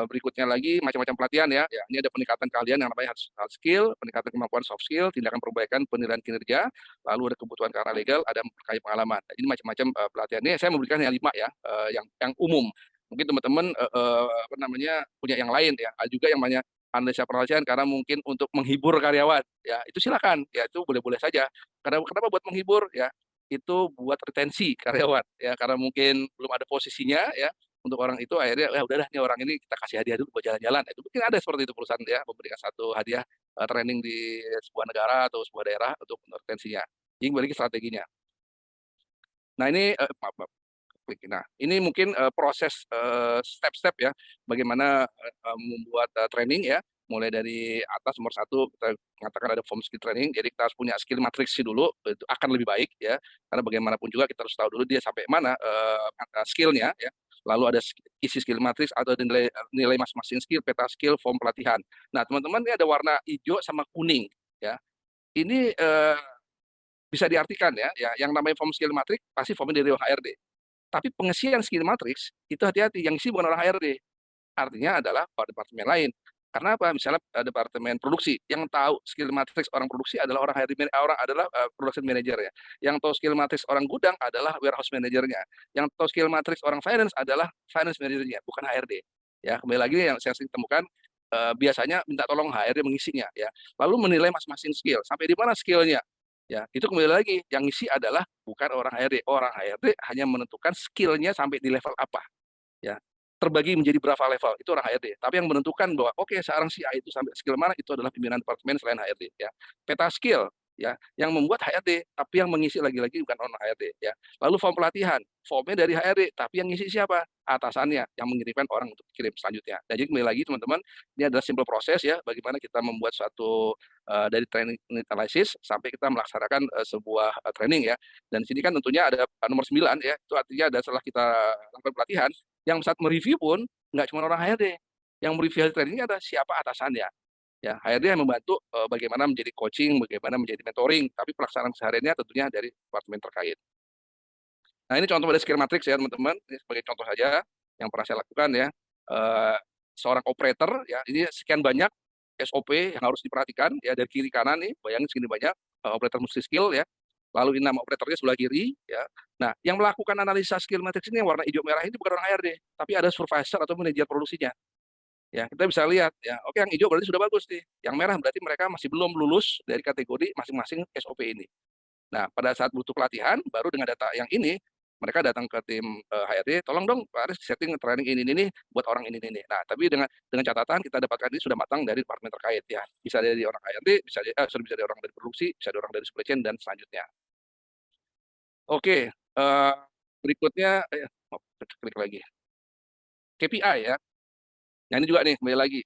Berikutnya lagi macam-macam pelatihan ya. Ya, ini ada peningkatan keahlian yang namanya hard skill, peningkatan kemampuan soft skill, tindakan perbaikan penilaian kinerja, lalu ada kebutuhan karena legal, ada terkait pengalaman. Nah, ini macam-macam pelatihan. Ini saya memberikan yang 5 ya, yang umum. Mungkin teman-teman apa namanya punya yang lain ya. Ada juga yang namanya analisa penelitian karena mungkin untuk menghibur karyawan ya. Itu silakan ya, itu boleh-boleh saja. Karena kenapa buat menghibur ya? Itu buat retensi karyawan ya, karena mungkin belum ada posisinya ya untuk orang itu akhirnya ya udahlah nih orang ini kita kasih hadiah dulu buat jalan-jalan. Itu mungkin ada seperti itu perusahaan ya memberikan satu hadiah training di sebuah negara atau sebuah daerah untuk retensinya. Ini balik strateginya. Nah ini maaf, maaf. Nah ini mungkin proses step-step ya bagaimana membuat training ya. Mulai dari atas nomor 1 kita mengatakan ada form skill training. Jadi kita harus punya skill matrix dulu itu akan lebih baik ya. Karena bagaimanapun juga kita harus tahu dulu dia sampai mana skillnya ya. Lalu ada isi skill matrix atau nilai masing-masing skill, peta skill, form pelatihan. Nah teman-teman ini ada warna hijau sama kuning ya. Ini bisa diartikan ya, yang namanya form skill matrix pasti formnya dari HRD. Tapi pengisian skill matrix itu hati-hati, yang isi bukan orang HRD. Artinya adalah departemen lain. Karena apa? Misalnya departemen produksi yang tahu skill matrix orang produksi adalah orang HRD, orang adalah production manager ya. Yang tahu skill matrix orang gudang adalah warehouse manajernya. Yang tahu skill matrix orang finance adalah finance manajernya, bukan HRD. Ya, kembali lagi yang saya sering temukan biasanya minta tolong HRD mengisinya ya. Lalu menilai masing-masing skill. Sampai di mana skillnya? Ya, itu kembali lagi yang ngisi adalah bukan orang HRD. Orang HRD hanya menentukan skillnya sampai di level apa. Ya, terbagi menjadi berapa level itu orang HRD. Tapi yang menentukan bahwa oke seorang si A itu sampai skill mana itu adalah pimpinan departemen selain HRD. Ya, peta skill ya yang membuat HRD tapi yang mengisi lagi-lagi bukan orang HRD ya. Lalu form pelatihan, formnya dari HRD tapi yang ngisi siapa? Atasannya yang mengirimkan orang untuk kirim selanjutnya. Nah, jadi kembali lagi teman-teman, ini adalah simple proses ya bagaimana kita membuat suatu dari training analysis sampai kita melaksanakan sebuah training ya. Dan di sini kan tentunya ada nomor 9 ya, itu artinya ada setelah kita lakukan pelatihan, yang saat mereview pun nggak cuma orang HRD, yang mereview training ada siapa atasannya. Ya, HRD yang membantu bagaimana menjadi coaching, bagaimana menjadi mentoring, tapi pelaksanaan sehariannya tentunya dari departemen terkait. Nah, ini contoh dari skill matrix ya, teman-teman. Ini sebagai contoh saja yang pernah saya lakukan ya. Seorang operator ya, ini sekian banyak SOP yang harus diperhatikan ya dari kiri kanan nih, bayangin segini banyak operator multi skill ya. Lalu ini nama operatornya sebelah kiri ya. Nah, yang melakukan analisa skill matrix ini yang warna hijau merah ini bukan orang HRD, tapi ada supervisor atau manajer produksinya. Ya, kita bisa lihat ya. Oke, yang hijau berarti sudah bagus nih. Yang merah berarti mereka masih belum lulus dari kategori masing-masing SOP ini. Nah, pada saat butuh pelatihan, baru dengan data yang ini, mereka datang ke tim HRD, tolong dong Pak Aris setting training ini buat orang ini. Nah, tapi dengan catatan kita dapatkan ini sudah matang dari departemen terkait ya. Bisa dari orang HRD, bisa dari orang dari produksi, bisa dari orang dari supply chain dan selanjutnya. Oke, berikutnya klik lagi. KPI ya. Nah, ini juga nih kembali lagi.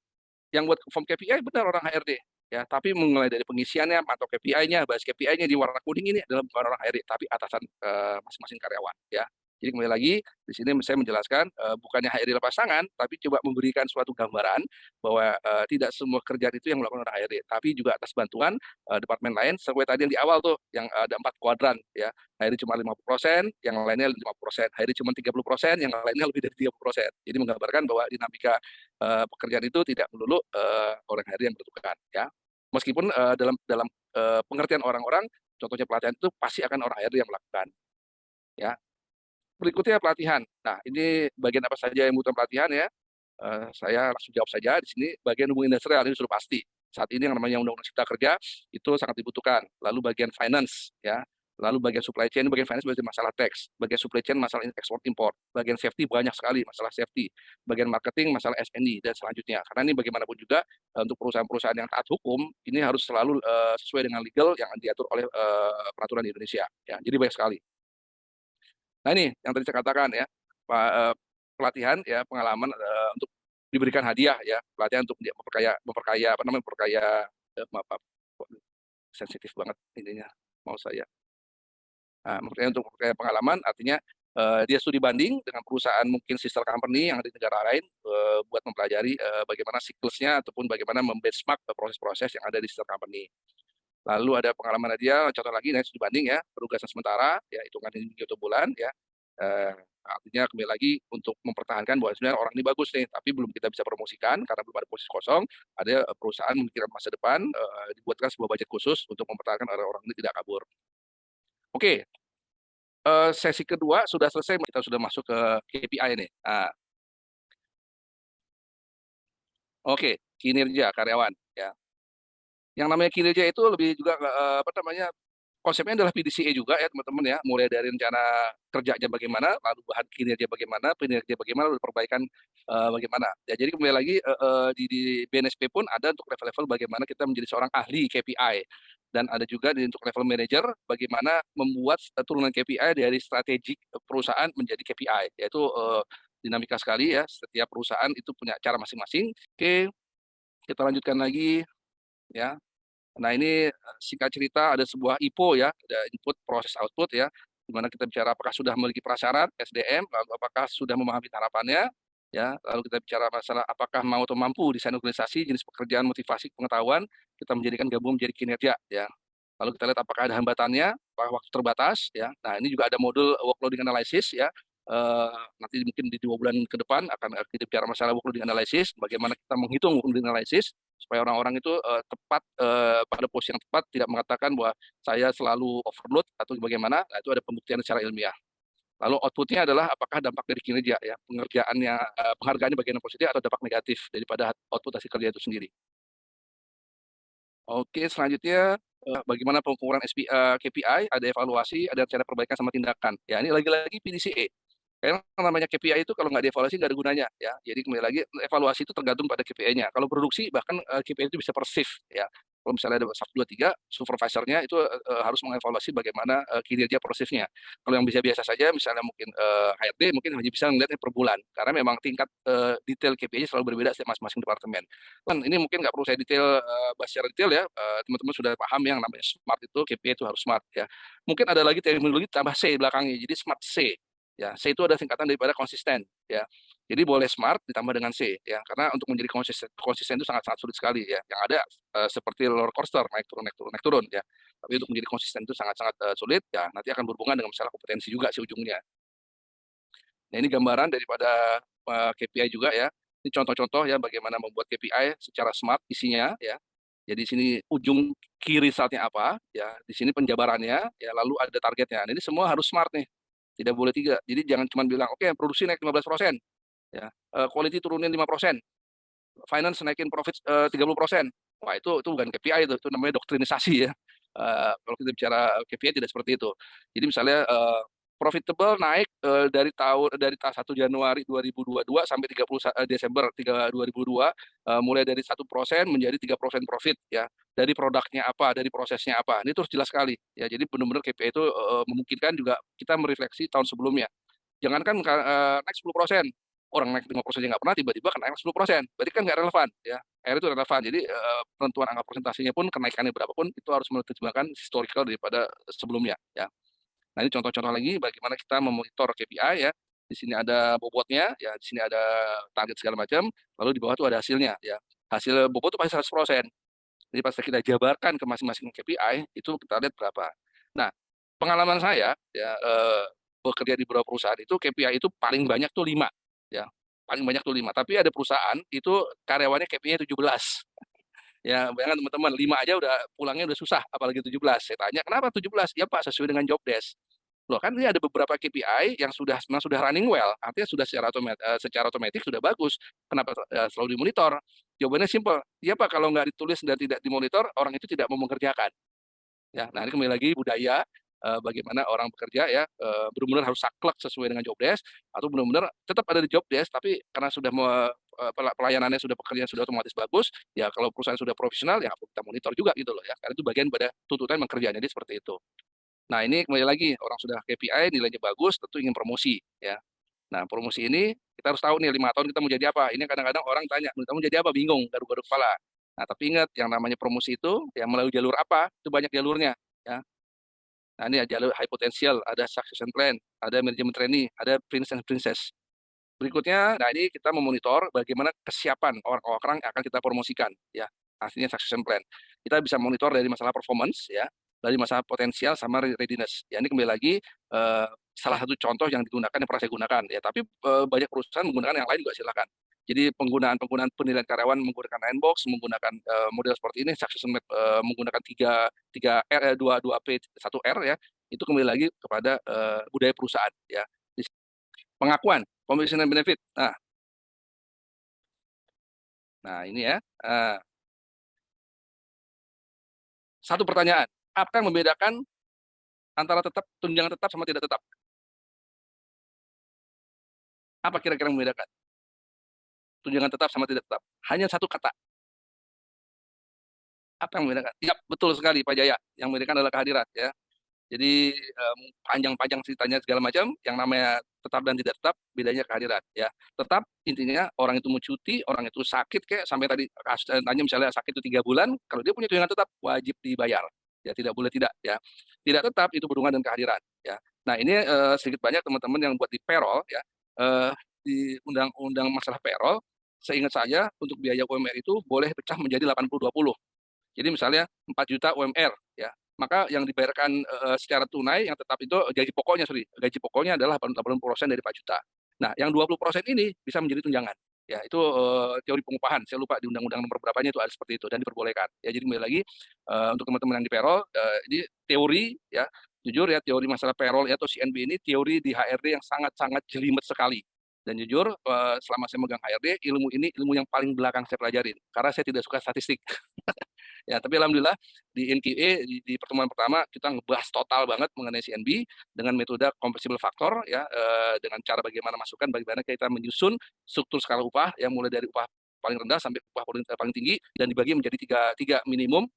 Yang buat form KPI benar orang HRD ya, tapi mulai dari pengisiannya atau KPI-nya, bahas KPI-nya di warna kuning ini adalah bukan orang HRD tapi atasan masing-masing karyawan ya. Jadi kembali lagi di sini saya menjelaskan bukannya HRD lepas tangan, tapi coba memberikan suatu gambaran bahwa tidak semua kerjaan itu yang melakukan oleh HRD, tapi juga atas bantuan departemen lain. Sesuai tadi yang di awal tuh, yang ada 4 kuadran ya. HRD cuma 50%, yang lainnya 50%. HRD cuma 30%, yang lainnya lebih dari 30%. Jadi menggambarkan bahwa dinamika pekerjaan itu tidak melulu orang HRD yang menentukan ya. Meskipun dalam dalam pengertian orang-orang, contohnya pelatihan itu pasti akan orang HRD yang melakukan ya. Berikutnya pelatihan. Nah, ini bagian apa saja yang membutuhkan pelatihan ya. Saya langsung jawab saja di sini. Bagian hubungan industrial ini sudah pasti. Saat ini yang namanya Undang-Undang Cipta Kerja itu sangat dibutuhkan. Lalu bagian finance ya. Lalu bagian supply chain, bagian finance bagian masalah tax, bagian supply chain masalah ekspor impor, bagian safety banyak sekali masalah safety, bagian marketing masalah S&D dan selanjutnya. Karena ini bagaimanapun juga untuk perusahaan-perusahaan yang taat hukum ini harus selalu sesuai dengan legal yang diatur oleh peraturan di Indonesia ya. Jadi banyak sekali. Nah ini yang tadi saya katakan ya, pelatihan ya, pengalaman untuk diberikan hadiah ya, pelatihan untuk dia memperkaya apa namanya, memperkaya maaf, sensitif banget ininya mau saya. Nah, untuk memperkaya pengalaman artinya dia studi banding dengan perusahaan mungkin sister company yang ada di negara lain buat mempelajari bagaimana siklusnya ataupun bagaimana membenchmark proses-proses yang ada di sister company. Lalu ada pengalaman dia, contoh lagi, nah, studi banding ya, penugasan sementara, ya hitungan ini 1 bulan ya. Artinya kembali lagi untuk mempertahankan bahwa sebenarnya orang ini bagus nih, tapi belum kita bisa promosikan karena belum ada posisi kosong. Ada perusahaan memikirkan masa depan, dibuatkan sebuah budget khusus untuk mempertahankan orang-orang ini tidak kabur. Oke, sesi kedua sudah selesai, kita sudah masuk ke KPI nih. Nah, oke, kinerja karyawan ya. Yang namanya kinerja itu lebih juga apa namanya, konsepnya adalah PDCA juga ya teman-teman ya, mulai dari rencana kerjanya bagaimana, lalu bahan kinerja bagaimana, kinerja bagaimana, lalu perbaikan bagaimana. Ya jadi kembali lagi di BNSP pun ada untuk level-level bagaimana kita menjadi seorang ahli KPI, dan ada juga untuk level manager bagaimana membuat turunan KPI dari strategik perusahaan menjadi KPI, yaitu dinamika sekali ya, setiap perusahaan itu punya cara masing-masing. Oke, kita lanjutkan lagi ya. Nah ini singkat cerita ada sebuah IPO ya, ada input proses output ya, di mana kita bicara apakah sudah memiliki prasyarat SDM, lalu apakah sudah memahami harapannya, ya, lalu kita bicara masalah apakah mau atau mampu desain organisasi, jenis pekerjaan, motivasi, pengetahuan, kita menjadikan gabung menjadi kinerja ya. Lalu kita lihat apakah ada hambatannya, apakah waktu terbatas ya. Nah ini juga ada modul workloading analysis ya. Nanti mungkin di 2 bulan ke depan akan kita bicara masalah workloading analysis, bagaimana kita menghitung workloading analysis supaya orang-orang itu tepat pada posisi yang tepat, tidak mengatakan bahwa saya selalu overload atau bagaimana. Nah, itu ada pembuktian secara ilmiah. Lalu outputnya adalah apakah dampak dari kinerja ya, pengerjaannya, penghargaannya bagian yang positif atau dampak negatif daripada output hasil kerja itu sendiri. Oke, selanjutnya bagaimana pengukuran KPI, ada evaluasi, ada cara perbaikan sama tindakan. Ya, ini lagi-lagi PDCA. Karena namanya KPI itu kalau nggak dievaluasi nggak ada gunanya ya. Jadi kembali lagi evaluasi itu tergantung pada KPI-nya. Kalau produksi bahkan KPI itu bisa per shift ya. Kalau misalnya ada 1, 2, 3, supervisornya itu harus mengevaluasi bagaimana kinerja prosesnya. Kalau yang bisa biasa saja, misalnya mungkin HRD mungkin hanya bisa melihatnya per bulan, karena memang tingkat detail KPI-nya selalu berbeda setiap masing-masing departemen. Dan ini mungkin nggak perlu saya bahas secara detail ya, teman-teman sudah paham yang namanya smart itu, KPI itu harus smart ya. Mungkin ada lagi terminologi tambah C belakangnya, jadi smart C. Ya, C itu ada singkatan daripada konsisten ya. Jadi boleh smart ditambah dengan C ya, karena untuk menjadi konsisten itu sangat-sangat sulit sekali ya. Yang ada seperti roller coaster, naik turun naik turun naik turun ya. Tapi untuk menjadi konsisten itu sangat-sangat sulit ya. Nanti akan berhubungan dengan masalah kompetensi juga si ujungnya. Nah, ini gambaran daripada KPI juga ya. Ini contoh-contoh ya bagaimana membuat KPI secara smart isinya ya. Jadi di sini ujung kiri saatnya apa ya, di sini penjabarannya ya, lalu ada targetnya. Nah, ini semua harus smart nih. Tidak boleh tiga. Jadi jangan cuma bilang oke, produksi naik 15% ya. Quality turunin 5%, finance naikin profit 30%. Wah, itu bukan KPI, itu namanya doktrinisasi ya. Kalau kita bicara KPI tidak seperti itu. Jadi misalnya profitable naik dari 1 Januari 2022 sampai 30 Desember 2022, mulai dari 1% menjadi 3% profit ya. Dari produknya apa, dari prosesnya apa. Ini terus jelas sekali ya. Jadi benar-benar KPI itu memungkinkan juga kita merefleksi tahun sebelumnya. Jangankan naik 10%, orang naik 5% aja nggak pernah, tiba-tiba kan naik 10%. Berarti kan nggak relevan ya. R itu relevan. Jadi penentuan angka presentasinya pun, kenaikannya berapapun itu harus menerjemahkan historical daripada sebelumnya ya. Nah, ini contoh-contoh lagi bagaimana kita memonitor KPI ya. Di sini ada bobotnya, ya di sini ada target segala macam, lalu di bawah itu ada hasilnya ya. Hasil bobot itu pasti 100%. Jadi pas kita jabarkan ke masing-masing KPI, itu kita lihat berapa. Nah, pengalaman saya ya bekerja di beberapa perusahaan itu KPI itu paling banyak tuh 5 ya. Paling banyak tuh 5. Tapi ada perusahaan itu karyawannya KPI-nya 17. Ya, bayangkan teman-teman, 5 aja udah pulangnya udah susah, apalagi 17. Saya tanya, kenapa 17? Ya Pak, sesuai dengan job desk. Loh kan ini ada beberapa KPI yang memang sudah running well, artinya sudah secara otomatis sudah bagus. Kenapa selalu dimonitor? Jawabannya simpel. Iya Pak, kalau nggak ditulis dan tidak dimonitor, orang itu tidak mau mengerjakan. Ya, nah ini kembali lagi budaya bagaimana orang bekerja ya benar-benar harus saklek sesuai dengan job desk atau benar-benar tetap ada di job desk tapi karena sudah pelayanannya sudah pekerjaan sudah otomatis bagus ya kalau perusahaan sudah profesional ya kita monitor juga gitu loh ya karena itu bagian pada tuntutan pekerjaan jadi seperti itu. Nah ini kembali lagi orang sudah KPI nilainya bagus tentu ingin promosi ya. Nah promosi ini kita harus tahu nih 5 tahun kita mau jadi apa. Ini kadang-kadang orang tanya kamu jadi apa bingung garuk-garuk kepala. Nah tapi ingat yang namanya promosi itu yang melalui jalur apa itu banyak jalurnya ya. Nah, ini ada jalur high potential, ada succession plan, ada manajemen trainee, ada prince and princess. Berikutnya, nah ini kita memonitor bagaimana kesiapan orang-orang yang akan kita promosikan, ya. Artinya succession plan. Kita bisa monitor dari masalah performance, ya, dari masalah potensial sama readiness. Ya, ini kembali lagi salah satu contoh yang digunakan yang pernah saya gunakan, ya. Tapi banyak perusahaan menggunakan yang lain juga silakan. Jadi penggunaan penilaian karyawan menggunakan Inbox, menggunakan model seperti ini, succession map menggunakan tiga R, dua P, satu R ya, itu kembali lagi kepada budaya perusahaan ya. Pengakuan, compensation and benefit. Nah ini ya. Satu pertanyaan, apa yang membedakan antara tunjangan tetap sama tidak tetap? Apa kira-kira yang membedakan? Tunjangan tetap sama tidak tetap. Hanya satu kata. Apa yang membedakan? Ya, betul sekali Pak Jaya. Yang membedakan adalah kehadiran ya. Jadi panjang-panjang ceritanya segala macam, yang namanya tetap dan tidak tetap, bedanya kehadiran ya. Tetap intinya orang itu mau cuti, orang itu sakit kayak sampai tadi tanya misalnya sakit itu 3 bulan, kalau dia punya tunjangan tetap wajib dibayar. Ya tidak boleh tidak ya. Tidak tetap itu berhubungan dengan kehadiran ya. Nah ini sedikit banyak teman-teman yang buat di payroll ya. Di undang-undang masalah payroll, seingat saya untuk biaya UMR itu boleh pecah menjadi 80-20. Jadi misalnya 4 juta UMR ya, maka yang dibayarkan secara tunai yang tetap itu gaji pokoknya adalah 80% dari 4 juta. Nah, yang 20% ini bisa menjadi tunjangan. Ya, itu teori pengupahan. Saya lupa di undang-undang nomor berapanya itu ada seperti itu dan diperbolehkan. Ya, jadi kembali lagi untuk teman-teman yang di payroll, ini teori ya, jujur ya teori masalah payroll atau CNB ini teori di HRD yang sangat-sangat jelimet sekali. Dan jujur, selama saya megang HRD, ilmu ini ilmu yang paling belakang saya pelajarin. Karena saya tidak suka statistik. Ya, tapi alhamdulillah di NQA di pertemuan pertama kita ngebahas total banget mengenai CNB dengan metode compressible factor ya dengan cara bagaimana masukan bagaimana kita menyusun struktur skala upah yang mulai dari upah paling rendah sampai upah paling tinggi dan dibagi menjadi tiga minimum,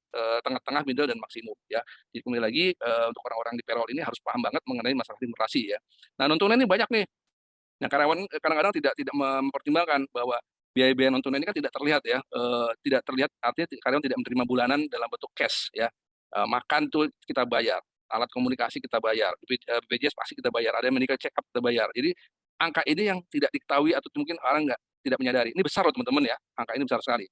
tengah-tengah, middle dan maksimum ya. Jadi kembali lagi untuk orang-orang di payroll ini harus paham banget mengenai masalah remunerasi ya. Nah, nontonnya ini banyak nih. Nah, karyawan kadang-kadang tidak mempertimbangkan bahwa biaya-biaya non tunai ini kan tidak terlihat ya, tidak terlihat artinya karyawan tidak menerima bulanan dalam bentuk cash ya. Makan tuh kita bayar, alat komunikasi kita bayar, BPJS pasti kita bayar, ada medical check up kita bayar. Jadi angka ini yang tidak diketahui atau mungkin orang tidak menyadari. Ini besar loh teman-teman ya, angka ini besar sekali.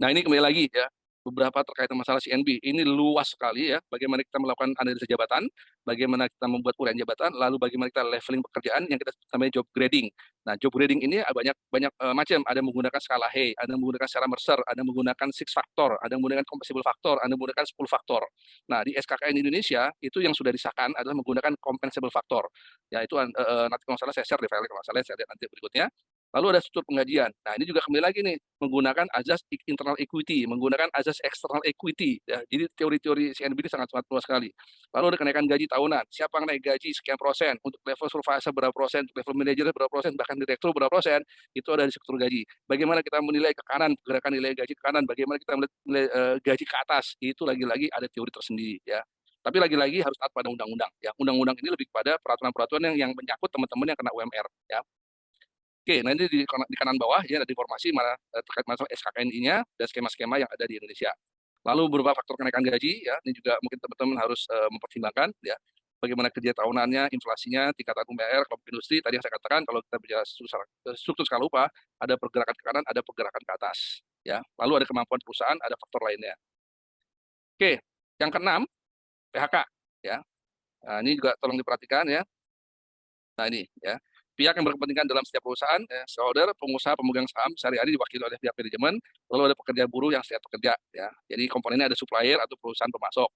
Nah ini kembali lagi ya, beberapa terkait masalah CNB. Ini luas sekali ya, bagaimana kita melakukan analisa jabatan, bagaimana kita membuat uraian jabatan, lalu bagaimana kita leveling pekerjaan yang kita namanya job grading. Nah, job grading ini banyak banyak macam, ada menggunakan skala Hay, ada menggunakan skala Mercer, ada menggunakan 6 factor, ada menggunakan compensable factor, ada menggunakan 10 faktor. Nah, di SKKN Indonesia itu yang sudah disahkan adalah menggunakan compensable factor. Ya, itu nanti kalau salah saya share di file kalau salah saya lihat nanti berikutnya. Lalu ada struktur penggajian. Nah, ini juga kembali lagi nih, menggunakan azas internal equity, menggunakan azas external equity. Ya. Jadi teori-teori CNB ini sangat-sangat luas sekali. Lalu ada kenaikan gaji tahunan. Siapa yang naik gaji sekian persen, untuk level supervisor berapa persen, untuk level manajer berapa persen, bahkan direktur berapa persen, itu ada di struktur gaji. Bagaimana kita menilai ke kanan, gerakan nilai gaji ke kanan, bagaimana kita menilai gaji ke atas, itu lagi-lagi ada teori tersendiri. Ya. Tapi lagi-lagi harus taat pada undang-undang. Ya, undang-undang ini lebih kepada peraturan-peraturan yang menyangkut teman-teman yang kena UMR. Ya. Oke, nanti di kanan bawah ya ada informasi terkait masalah SKKNI-nya dan skema-skema yang ada di Indonesia. Lalu beberapa faktor kenaikan gaji ya, ini juga mungkin teman-teman harus mempertimbangkan ya. bagaimana kerja tahunannya, inflasinya, tingkatan UMR, kelompok industri. Tadi yang saya katakan kalau kita bicara struktur skala upah, ada pergerakan ke kanan, ada pergerakan ke atas. Ya, lalu ada kemampuan perusahaan, ada faktor lainnya. Oke, yang keenam PHK. Ya, nah, ini juga tolong diperhatikan ya. Nah ini ya, pihak yang berkepentingan dalam setiap perusahaan, shareholder, pengusaha, pemegang saham sehari-hari diwakili oleh pihak manajemen, lalu ada pekerja buruh yang serikat pekerja. Ya, jadi komponennya ada supplier atau perusahaan pemasok.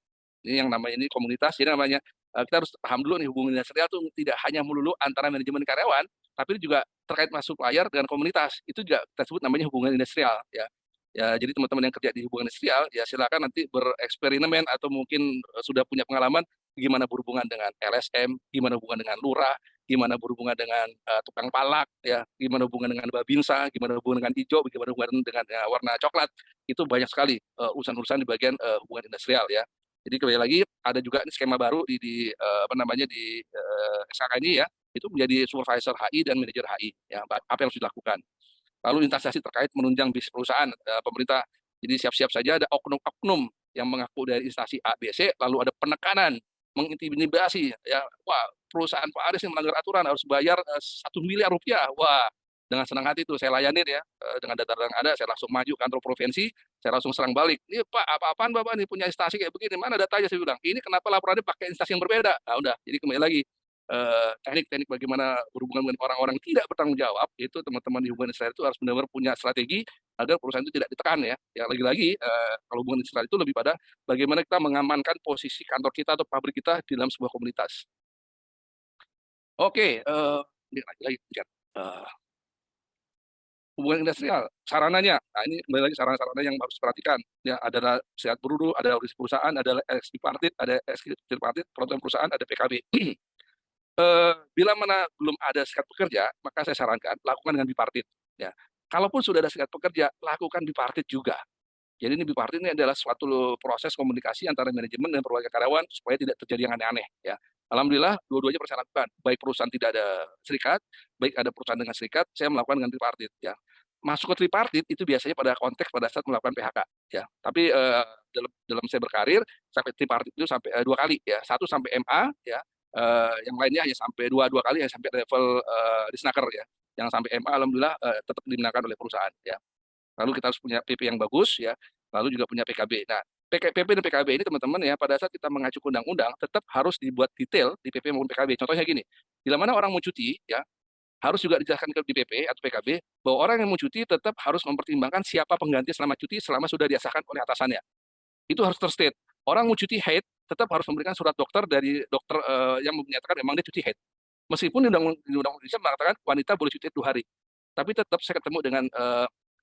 Ini yang namanya ini komunitas. Jadi namanya kita harus paham dulu nih hubungan industrial itu tidak hanya melulu antara manajemen karyawan, tapi juga terkait mas supplier dengan komunitas. Itu juga kita sebut namanya hubungan industrial. Ya, ya jadi teman-teman yang kerja di hubungan industrial, ya silakan nanti bereksperimen atau mungkin sudah punya pengalaman gimana berhubungan dengan LSM, gimana hubungan dengan lurah, gimana berhubungan dengan tukang palak, ya, gimana hubungan dengan babinsa, gimana hubungan dengan hijau, gimana hubungan dengan warna coklat. Itu banyak sekali urusan-urusan di bagian hubungan industrial ya. Jadi kembali lagi ada juga skema baru di apa namanya di SKK ini ya, itu menjadi supervisor HI dan manajer HI ya, apa yang harus dilakukan. Lalu investasi terkait menunjang bisnis perusahaan pemerintah. Jadi siap-siap saja ada oknum-oknum yang mengaku dari instansi A, B, C, lalu ada penekanan, mengintimidasi ya, wah perusahaan Pak Aris yang melanggar aturan harus bayar 1 miliar rupiah. Wah, dengan senang hati itu saya layanin ya, dengan data yang ada saya langsung maju kantor provinsi, saya langsung serang balik. Ini Pak, apa-apaan Bapak nih punya instansi kayak begini, mana datanya? Saya bilang, ini kenapa laporannya pakai instansi yang berbeda? Nah udah, jadi kembali lagi teknik-teknik bagaimana berhubungan dengan orang-orang tidak bertanggung jawab, itu teman-teman di hubungan industrial itu harus benar-benar punya strategi agar perusahaan itu tidak ditekan ya. Ya lagi-lagi kalau hubungan industrial itu lebih pada bagaimana kita mengamankan posisi kantor kita atau pabrik kita di dalam sebuah komunitas. Oke, ini lagi hubungan industrial, sarananya. Nah, ini kembali lagi sarana-sarana yang harus diperhatikan. Ya, ada sehat buruh, ada audit perusahaan, ada eksekutif partit, ada eksekutif partit, peraturan perusahaan, ada PKB. Bila mana belum ada serikat pekerja, maka saya sarankan lakukan dengan bipartit. Ya, kalaupun sudah ada serikat pekerja, lakukan bipartit juga. Jadi ini bipartit ini adalah suatu proses komunikasi antara manajemen dan perwakilan karyawan supaya tidak terjadi yang aneh-aneh. Ya, alhamdulillah dua-duanya saya lakukan. Baik perusahaan tidak ada serikat, baik ada perusahaan dengan serikat, saya melakukan dengan tripartit. Ya, masuk ke tripartit itu biasanya pada konteks pada saat melakukan PHK. Ya, tapi dalam saya berkarir sampai tripartit itu sampai 2 kali. Ya, satu sampai MA. Ya, yang lainnya hanya sampai dua kali, yang sampai level disnaker ya. Yang sampai MA alhamdulillah tetap dimenangkan oleh perusahaan. Ya. Lalu kita harus punya PP yang bagus ya, lalu juga punya PKB. Nah, PP dan PKB ini teman-teman ya, pada saat kita mengacu ke undang-undang tetap harus dibuat detail di PP maupun PKB. Contohnya gini, bila mana orang mau cuti ya, harus juga dijelaskan di PP atau PKB bahwa orang yang mau cuti tetap harus mempertimbangkan siapa pengganti selama cuti selama sudah disahkan oleh atasannya. Itu harus terstate. Orang mau cuti haid tetap harus memberikan surat dokter dari dokter yang menyatakan memang dia cuti haid. Meskipun undang-undang Indonesia mengatakan wanita boleh cuti 2 hari, tapi tetap saya ketemu dengan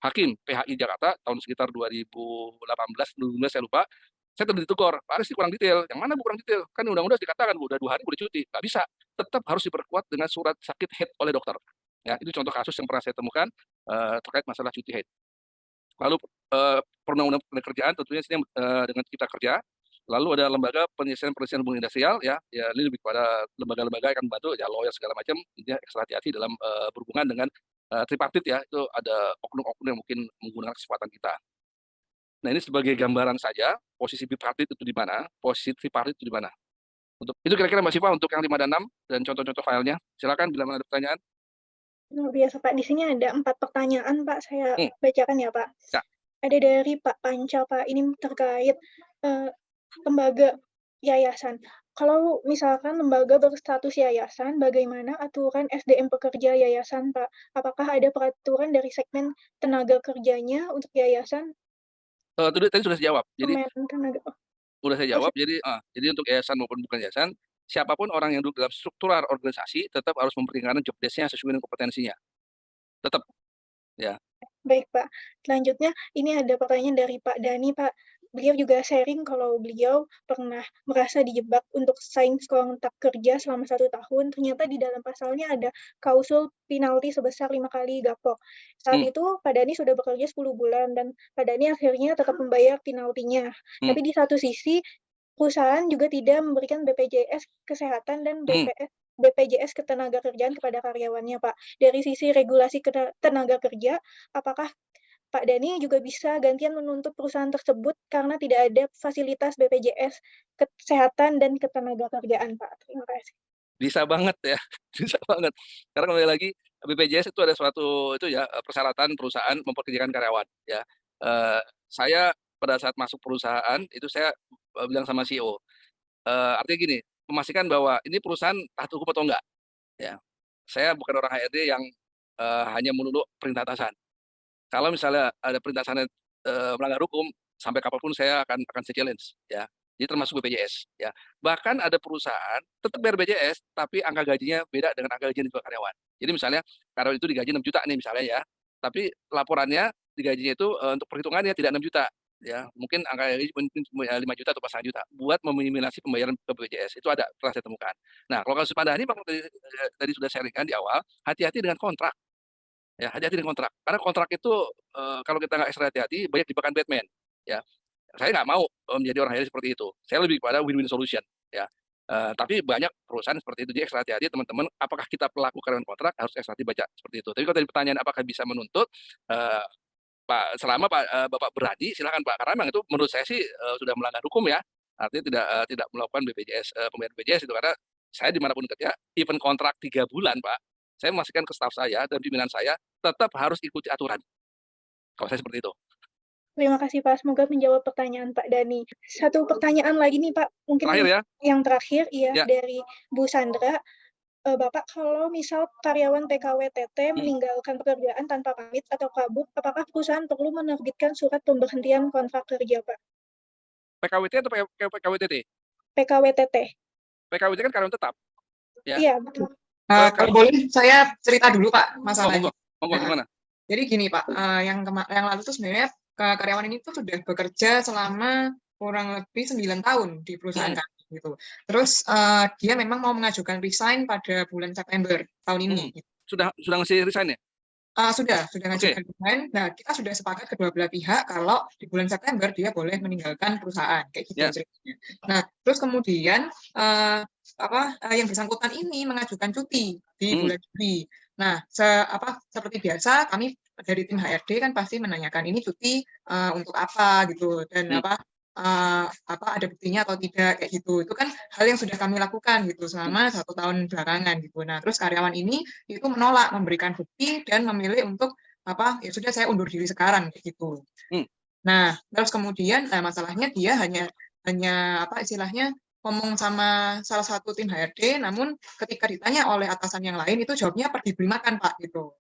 Hakim PHI Jakarta tahun sekitar 2018, 2019 saya lupa. Saya ditegur, Pak Aris kurang detail. Yang mana kurang detail? Kan undang-undang dikatakan udah 2 hari boleh cuti. Nggak bisa. Tetap harus diperkuat dengan surat sakit haid oleh dokter. Ya, itu contoh kasus yang pernah saya temukan terkait masalah cuti haid. Lalu perundang-undang pekerjaan tentunya sini dengan kita kerja. Lalu ada lembaga penyelesaian hubungan industrial ya, ya ini lebih kepada lembaga-lembaga yang akan membantu ya lawyer segala macam. Intinya ekstra hati-hati dalam berhubungan dengan tripartit ya, itu ada oknum-oknum yang mungkin menggunakan kesempatan kita. Nah ini sebagai gambaran saja posisi bipartit itu di mana, posisi tripartit itu di mana. Untuk itu kira-kira Mbak Siva untuk yang 5 dan 6 dan contoh-contoh filenya. Silakan bila mana ada pertanyaan. Luar biasa Pak, di sini ada 4 pertanyaan Pak, saya bacakan ya Pak. Ya. Ada dari Pak Panca Pak, ini terkait lembaga yayasan. Kalau misalkan lembaga berstatus yayasan, bagaimana aturan SDM pekerja yayasan Pak? Apakah ada peraturan dari segmen tenaga kerjanya untuk yayasan? Tadi sudah saya jawab. Jadi sudah saya jawab. Jadi untuk yayasan maupun bukan yayasan, siapapun orang yang duduk dalam struktural organisasi tetap harus mempertimbangkan job desk-nya sesuai dengan kompetensinya. Tetap. Ya. Baik Pak. Selanjutnya ini ada pertanyaan dari Pak Dani Pak. Beliau juga sharing kalau beliau pernah merasa dijebak untuk sign kontrak kerja selama 1 tahun. Ternyata di dalam pasalnya ada klausul penalti sebesar 5 kali gapok. Saat itu Pak Dani sudah bekerja 10 bulan dan Pak Dani akhirnya tetap membayar penaltinya. Tapi di satu sisi perusahaan juga tidak memberikan BPJS kesehatan dan BPJS ketenagakerjaan kepada karyawannya, Pak. Dari sisi regulasi tenaga kerja, apakah Pak Dani juga bisa gantian menuntut perusahaan tersebut karena tidak ada fasilitas BPJS Kesehatan dan Ketenagakerjaan, Pak. Terima kasih. Bisa banget ya, bisa banget. Karena kembali lagi BPJS itu ada suatu itu ya persyaratan perusahaan mempekerjakan karyawan ya. Eh, saya pada saat masuk perusahaan itu saya bilang sama CEO, artinya gini, memastikan bahwa ini perusahaan taat hukum atau enggak ya. Saya bukan orang HRD yang hanya menunduk perintah atasan. Kalau misalnya ada perintah atasan melanggar hukum, sampai kapanpun saya akan saya challenge ya. Jadi termasuk BPJS ya. Bahkan ada perusahaan tetap bayar BPJS tapi angka gajinya beda dengan angka gaji karyawan. Jadi misalnya karyawan itu digaji 6 juta nih misalnya ya. Tapi laporannya digajinya itu untuk perhitungannya tidak 6 juta ya. Mungkin angka gaji 5 juta atau pas juta buat meminimalisasi pembayaran ke BPJS. Itu ada telah saya temukan. Nah, kalau kasus Pak Dhani tadi sudah sharingkan di awal, hati-hati dengan kontrak. Ya, hati-hati dengan kontrak. Karena kontrak itu kalau kita nggak ekstra hati-hati banyak jebakan Batman. Ya, saya nggak mau menjadi orang HRD seperti itu. Saya lebih pada win-win solution. Ya, tapi banyak perusahaan seperti itu. Jadi ekstra hati-hati teman-teman. Apakah kita pelaku karyawan kontrak harus ekstra hati baca seperti itu. Tapi kalau tadi pertanyaan apakah bisa menuntut, eh, Pak selama Bapak berani silakan Pak. Karena memang itu menurut saya sih sudah melanggar hukum ya. Artinya tidak melakukan BPJS pembayaran BPJS itu karena saya dimanapun kerja, even kontrak 3 bulan Pak, saya memastikan ke staf saya dan pimpinan saya tetap harus ikuti aturan. Kalau saya seperti itu. Terima kasih, Pak. Semoga menjawab pertanyaan Pak Dani. Satu pertanyaan lagi nih, Pak. Mungkin Terakhir ya. yang terakhir, ya, Ya. dari Bu Sandra. Bapak, kalau misal karyawan PKWTT meninggalkan pekerjaan tanpa pamit atau kabur, apakah perusahaan perlu menerbitkan surat pemberhentian kontrak kerja, Pak? PKWT atau PKWTT? PKWTT. PKWT kan karyawan tetap. Ya. Iya, betul. Kalau boleh saya cerita dulu Pak masalahnya. Monggo gimana? Jadi gini Pak, yang lalu itu sebenarnya karyawan ini tuh sudah bekerja selama kurang lebih 9 tahun di perusahaan kami gitu. Terus dia memang mau mengajukan resign pada bulan September tahun ini. Sudah ngasih resign ya? Sudah ngajukan resign. Nah, kita sudah sepakat kedua belah pihak kalau di bulan September dia boleh meninggalkan perusahaan kayak gitu ceritanya. Nah, terus kemudian yang bersangkutan ini mengajukan cuti di bulan Juli. Nah, seperti biasa kami dari tim HRD kan pasti menanyakan ini cuti untuk apa gitu dan ada buktinya atau tidak kayak gitu. Itu kan hal yang sudah kami lakukan gitu selama 1 tahun belakangan gitu. Nah, terus karyawan ini itu menolak memberikan bukti dan memilih untuk ya sudah saya undur diri sekarang kayak gitu. Nah, terus kemudian masalahnya dia hanya istilahnya ngomong sama salah satu tim HRD, namun ketika ditanya oleh atasan yang lain itu jawabnya pergi beli makan Pak gitu.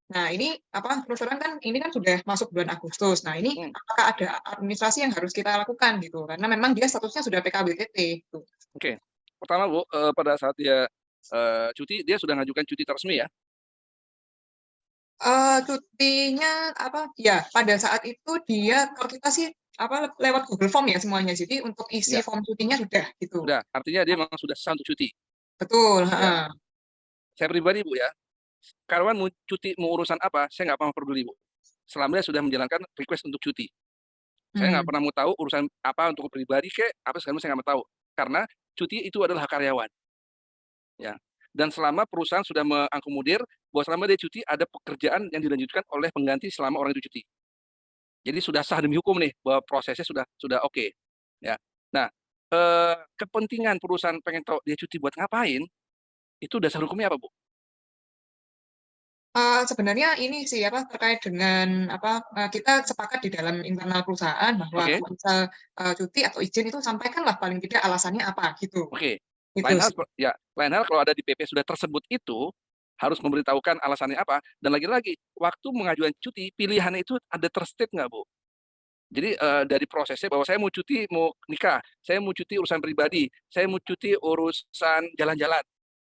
Nah ini terus terang kan ini kan sudah masuk bulan Agustus. Nah ini apakah ada administrasi yang harus kita lakukan gitu? Karena memang dia statusnya sudah PKWTT. Gitu. Oke. Pertama Bu, pada saat dia cuti, dia sudah ngajukan cuti resmi ya? Cutinya ya pada saat itu dia kalau kita sih lewat Google Form ya semuanya. Jadi untuk isi form cutinya sudah gitu. Sudah, artinya dia memang sudah sah untuk cuti. Betul. Ya. Saya pribadi Bu ya, karyawan mau cuti mau urusan apa, saya nggak pernah peduli Bu. Selama dia sudah menjalankan request untuk cuti. Saya nggak pernah mau tahu urusan apa untuk pribadi apa segala saya nggak mau tahu. Karena cuti itu adalah hak karyawan. Ya. Dan selama perusahaan sudah mengakomodir bahwa selama dia cuti ada pekerjaan yang dilanjutkan oleh pengganti selama orang itu cuti. Jadi sudah sah demi hukum nih bahwa prosesnya sudah oke. Ya. Nah, kepentingan perusahaan pengen tahu dia cuti buat ngapain, itu dasar hukumnya apa, Bu? Sebenarnya ini sih terkait dengan kita sepakat di dalam internal perusahaan bahwa kalau misal cuti atau izin itu sampaikanlah paling tidak alasannya apa gitu. Oke. Gitu lain hal kalau ada di PP sudah tersebut itu harus memberitahukan alasannya apa dan lagi-lagi waktu mengajukan cuti pilihannya itu ada terstate nggak Bu? Jadi dari prosesnya bahwa saya mau cuti mau nikah, saya mau cuti urusan pribadi, saya mau cuti urusan jalan-jalan.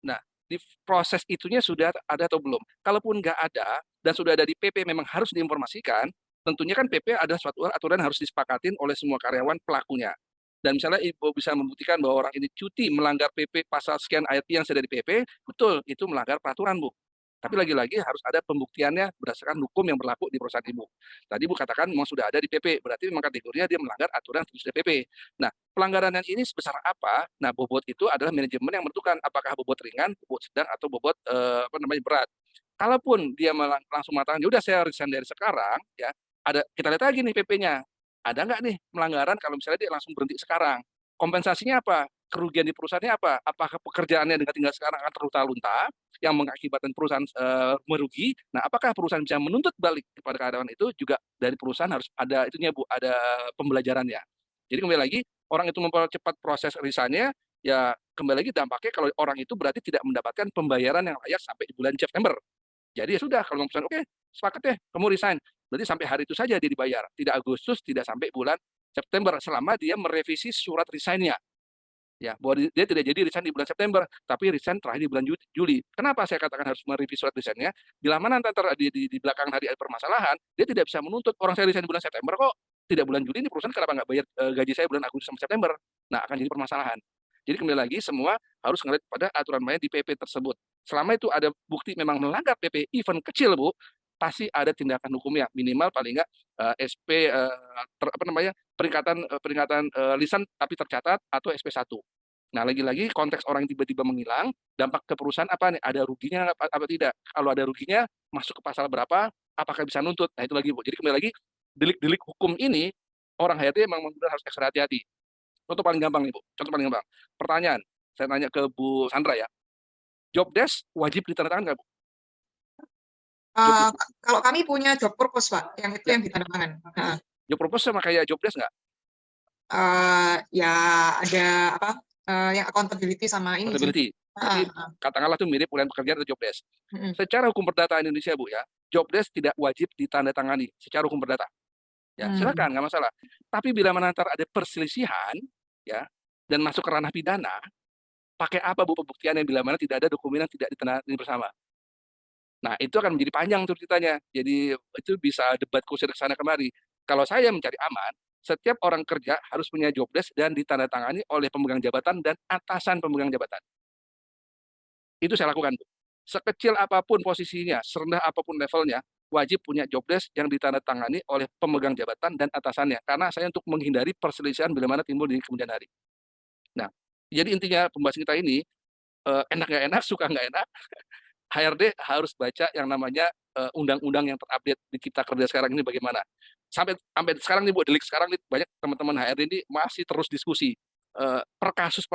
Nah, di proses itunya sudah ada atau belum? Kalaupun nggak ada dan sudah ada di PP memang harus diinformasikan, tentunya kan PP ada suatu aturan harus disepakatin oleh semua karyawan pelakunya. Dan misalnya Ibu bisa membuktikan bahwa orang ini cuti melanggar PP pasal sekian ayat yang sudah di PP, betul itu melanggar peraturan Bu. Tapi lagi-lagi harus ada pembuktiannya berdasarkan hukum yang berlaku di perusahaan Ibu. Tadi Ibu katakan memang sudah ada di PP, berarti memang kategorinya dia melanggar aturan yang sudah PP. Nah, pelanggaran yang ini sebesar apa? Nah, bobot itu adalah manajemen yang menentukan apakah bobot ringan, bobot sedang, atau bobot berat. Kalaupun dia langsung mengatakan, ya udah saya resign dari sekarang, ya kita lihat lagi nih PP-nya, ada nggak nih melanggaran kalau misalnya dia langsung berhenti sekarang? Kompensasinya apa? Kerugian di perusahaannya apa? Apakah pekerjaannya dengan tinggal sekarang akan terlunta-lunta yang mengakibatkan perusahaan merugi? Nah, apakah perusahaan bisa menuntut balik kepada karyawan itu? Juga dari perusahaan harus ada itunya Bu, ada pembelajarannya. Jadi kembali lagi, orang itu mempercepat proses resignnya, ya kembali lagi dampaknya kalau orang itu berarti tidak mendapatkan pembayaran yang layak sampai di bulan September. Jadi ya sudah, kalau perusahaan oke, sepakat deh, kamu resign. Berarti sampai hari itu saja dia dibayar. Tidak Agustus, tidak sampai bulan September, selama dia merevisi surat resign-nya. Ya, bahwa dia tidak jadi resign di bulan September, tapi resign terakhir di bulan Juli. Kenapa saya katakan harus merevisi surat resign-nya? Bila mana nanti di belakang hari ada permasalahan, dia tidak bisa menuntut orang saya resign di bulan September kok, tidak bulan Juli, ini perusahaan kenapa nggak bayar gaji saya bulan Agustus sampai September? Nah, akan jadi permasalahan. Jadi kembali lagi semua harus ngelihat pada aturan main di PP tersebut. Selama itu ada bukti memang melanggar PP, even kecil Bu, pasti ada tindakan hukumnya, minimal paling nggak SP peringatan lisan tapi tercatat atau SP1. Nah, lagi-lagi konteks orang yang tiba-tiba menghilang, dampak ke perusahaan apa nih? Ada ruginya apa tidak? Kalau ada ruginya, masuk ke pasal berapa? Apakah bisa nuntut? Nah, itu lagi Bu. Jadi kembali lagi, delik-delik hukum ini, orang HRD memang harus ekstra hati-hati. Contoh paling gampang nih Bu, contoh paling gampang. Pertanyaan, saya nanya ke Bu Sandra ya, job desk wajib ditandatangan nggak Bu? Kalau kami punya job purpose Pak, yang itu Ya. yang ditandatangan. Job purpose sama kayak job desk nggak? Ya ada apa? Yang accountability sama ini. Accountability. Jadi katakanlah itu mirip ulang pekerjaan atau job desk. Secara hukum perdata Indonesia Bu ya, job desk tidak wajib ditandatangani secara hukum perdata. Ya, silakan nggak masalah. Tapi bila mana ada perselisihan, ya, dan masuk ke ranah pidana, pakai apa Bu pembuktian yang bila mana tidak ada dokumen yang tidak ditandatangani bersama? Nah, itu akan menjadi panjang tuh ceritanya. Jadi itu bisa debat kusir ke sana kemari. Kalau saya mencari aman, setiap orang kerja harus punya job desk dan ditandatangani oleh pemegang jabatan dan atasan pemegang jabatan. Itu saya lakukan, Bu. Sekecil apapun posisinya, serendah apapun levelnya, wajib punya job desk yang ditandatangani oleh pemegang jabatan dan atasannya. Karena saya untuk menghindari perselisihan bila mana timbul di kemudian hari. Nah, jadi intinya pembahasan kita ini, enak nggak enak, suka nggak enak, HRD harus baca yang namanya undang-undang yang terupdate di Cipta Kerja sekarang ini bagaimana. Sampai sekarang nih Bu, delik sekarang nih banyak teman-teman HRD ini masih terus diskusi per kasus.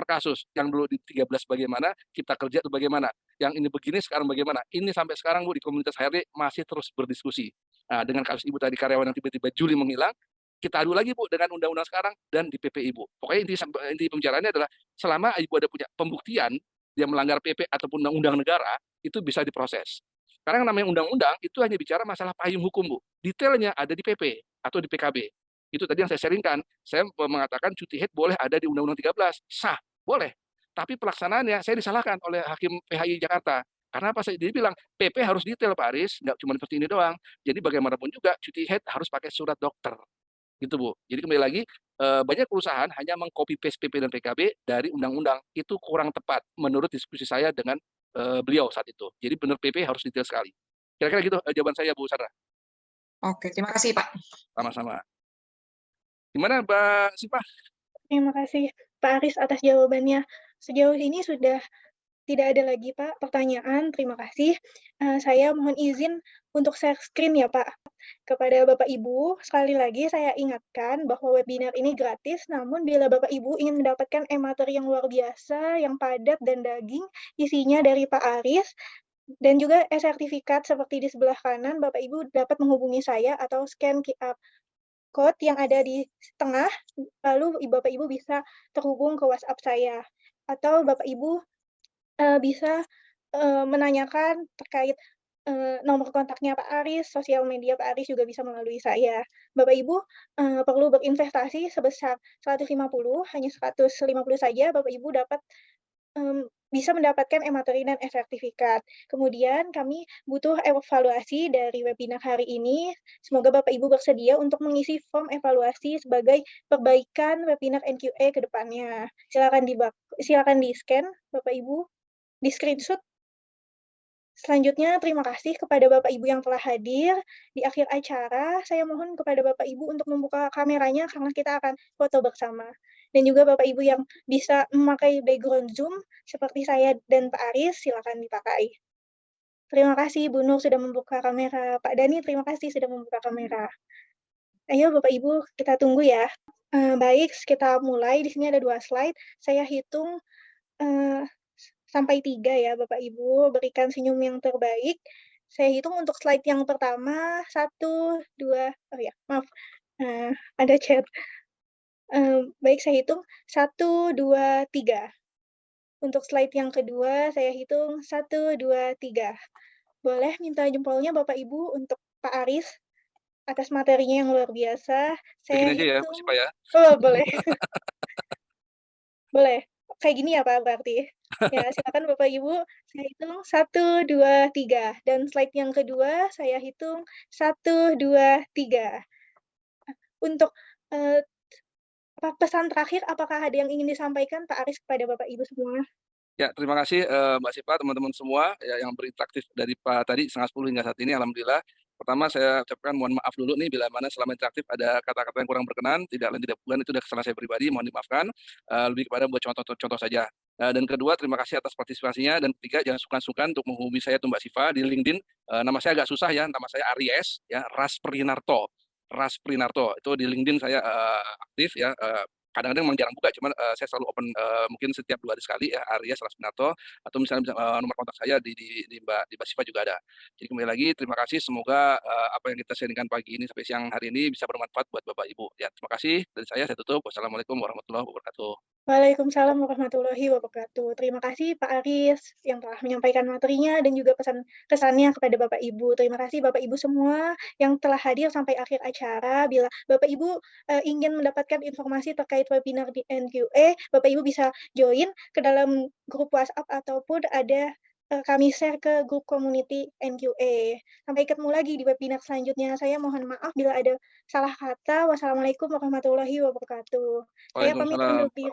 Yang dulu di 13 bagaimana, Cipta Kerja itu bagaimana. Yang ini begini sekarang bagaimana. Ini sampai sekarang Bu di komunitas HRD masih terus berdiskusi. Nah, dengan kasus Ibu tadi karyawan yang tiba-tiba Juli menghilang, kita adu lagi Bu dengan undang-undang sekarang dan di PP Ibu. Pokoknya inti pembicaraannya adalah selama Ibu ada punya pembuktian dia melanggar PP ataupun undang-undang negara, itu bisa diproses. Karena yang namanya undang-undang itu hanya bicara masalah payung hukum, Bu. Detailnya ada di PP atau di PKB. Itu tadi yang saya sharingkan. Saya mengatakan cuti haid boleh ada di Undang-Undang 13. Sah, boleh. Tapi pelaksanaannya saya disalahkan oleh Hakim PHI Jakarta. Karena apa? Dia bilang, PP harus detail, Pak Aris. Nggak cuma seperti ini doang. Jadi bagaimanapun juga cuti haid harus pakai surat dokter. Gitu, Bu. Jadi kembali lagi, banyak perusahaan hanya mengcopy paste PP dan PKB dari undang-undang. Itu kurang tepat menurut diskusi saya dengan beliau saat itu. Jadi benar PP harus detail sekali. Kira-kira gitu jawaban saya, Bu Sandra. Oke, terima kasih Pak. Sama-sama. Gimana Mbak Sipa? Terima kasih Pak Aris atas jawabannya. Sejauh ini sudah tidak ada lagi Pak pertanyaan. Terima kasih. Saya mohon izin untuk share screen ya Pak. Kepada Bapak Ibu, sekali lagi saya ingatkan bahwa webinar ini gratis, namun bila Bapak Ibu ingin mendapatkan e-materi yang luar biasa, yang padat dan daging, isinya dari Pak Aris, dan juga e-sertifikat seperti di sebelah kanan, Bapak Ibu dapat menghubungi saya atau scan QR code yang ada di tengah, lalu Bapak Ibu bisa terhubung ke WhatsApp saya. Atau Bapak Ibu bisa menanyakan terkait nomor kontaknya Pak Aris, sosial media Pak Aris juga bisa melalui saya. Bapak Ibu perlu berinvestasi sebesar 150, hanya 150 saja Bapak Ibu dapat bisa mendapatkan e-materi dan e-sertifikat. Kemudian kami butuh evaluasi dari webinar hari ini. Semoga Bapak Ibu bersedia untuk mengisi form evaluasi sebagai perbaikan webinar NQA ke depannya. Silakan di-scan Bapak Ibu, di-screenshot. Selanjutnya, terima kasih kepada Bapak Ibu yang telah hadir. Di akhir acara, saya mohon kepada Bapak Ibu untuk membuka kameranya karena kita akan foto bersama. Dan juga Bapak Ibu yang bisa memakai background Zoom, seperti saya dan Pak Aris, silakan dipakai. Terima kasih Bu Nur sudah membuka kamera. Pak Dani, terima kasih sudah membuka kamera. Ayo Bapak Ibu, kita tunggu ya. Baik, kita mulai. Di sini ada 2 slide. Saya hitung sampai 3 ya Bapak Ibu. Berikan senyum yang terbaik. Saya hitung untuk slide yang pertama, 1, 2, oh ya, maaf, ada chat. Baik, saya hitung 1, 2, 3. Untuk slide yang kedua, saya hitung 1, 2, 3. Boleh minta jempolnya Bapak Ibu untuk Pak Aris atas materinya yang luar biasa. Saya Begini aja ya, hitung, Pak ya. oh boleh, boleh. Kayak gini ya Pak berarti? Ya, silakan Bapak Ibu, saya hitung 1, 2, 3. Dan slide yang kedua, saya hitung 1, 2, 3. Untuk pesan terakhir, apakah ada yang ingin disampaikan Pak Aris kepada Bapak Ibu semua? Ya, terima kasih Mbak Sipa, teman-teman semua ya, yang berinteraktif dari tadi 9:30 hingga saat ini. Alhamdulillah. Pertama saya ucapkan mohon maaf dulu nih bila mana selama interaktif ada kata-kata yang kurang berkenan, tidak lain tidak bukan itu udah kesalahan saya pribadi, mohon dimaafkan. Lebih kepada buat contoh-contoh saja. Dan kedua, terima kasih atas partisipasinya. Dan ketiga, jangan sungkan-sungkan untuk menghubungi saya atau Mbak Siva di LinkedIn. Nama saya agak susah ya, nama saya Aries ya, Rasprinarto. Rasprinarto itu di LinkedIn saya aktif ya. Kadang-kadang memang jarang buka, cuman saya selalu open mungkin setiap 2 hari sekali ya, Arya Minato, atau misalnya nomor kontak saya di Mbak Siva juga ada. Jadi kembali lagi terima kasih, semoga apa yang kita sharingkan pagi ini sampai siang hari ini bisa bermanfaat buat Bapak Ibu. Ya, terima kasih dari saya tutup. Wassalamualaikum warahmatullahi wabarakatuh. Waalaikumsalam warahmatullahi wabarakatuh. Terima kasih Pak Aris yang telah menyampaikan materinya dan juga pesan-kesannya kepada Bapak Ibu. Terima kasih Bapak Ibu semua yang telah hadir sampai akhir acara. Bila Bapak Ibu ingin mendapatkan informasi terkait webinar di NQA, Bapak Ibu bisa join ke dalam grup WhatsApp ataupun ada kami share ke grup community NQA. Sampai ketemu lagi di webinar selanjutnya. Saya mohon maaf bila ada salah kata. Wassalamualaikum warahmatullahi wabarakatuh. Saya pamit undur Waalaikumsalam. diri.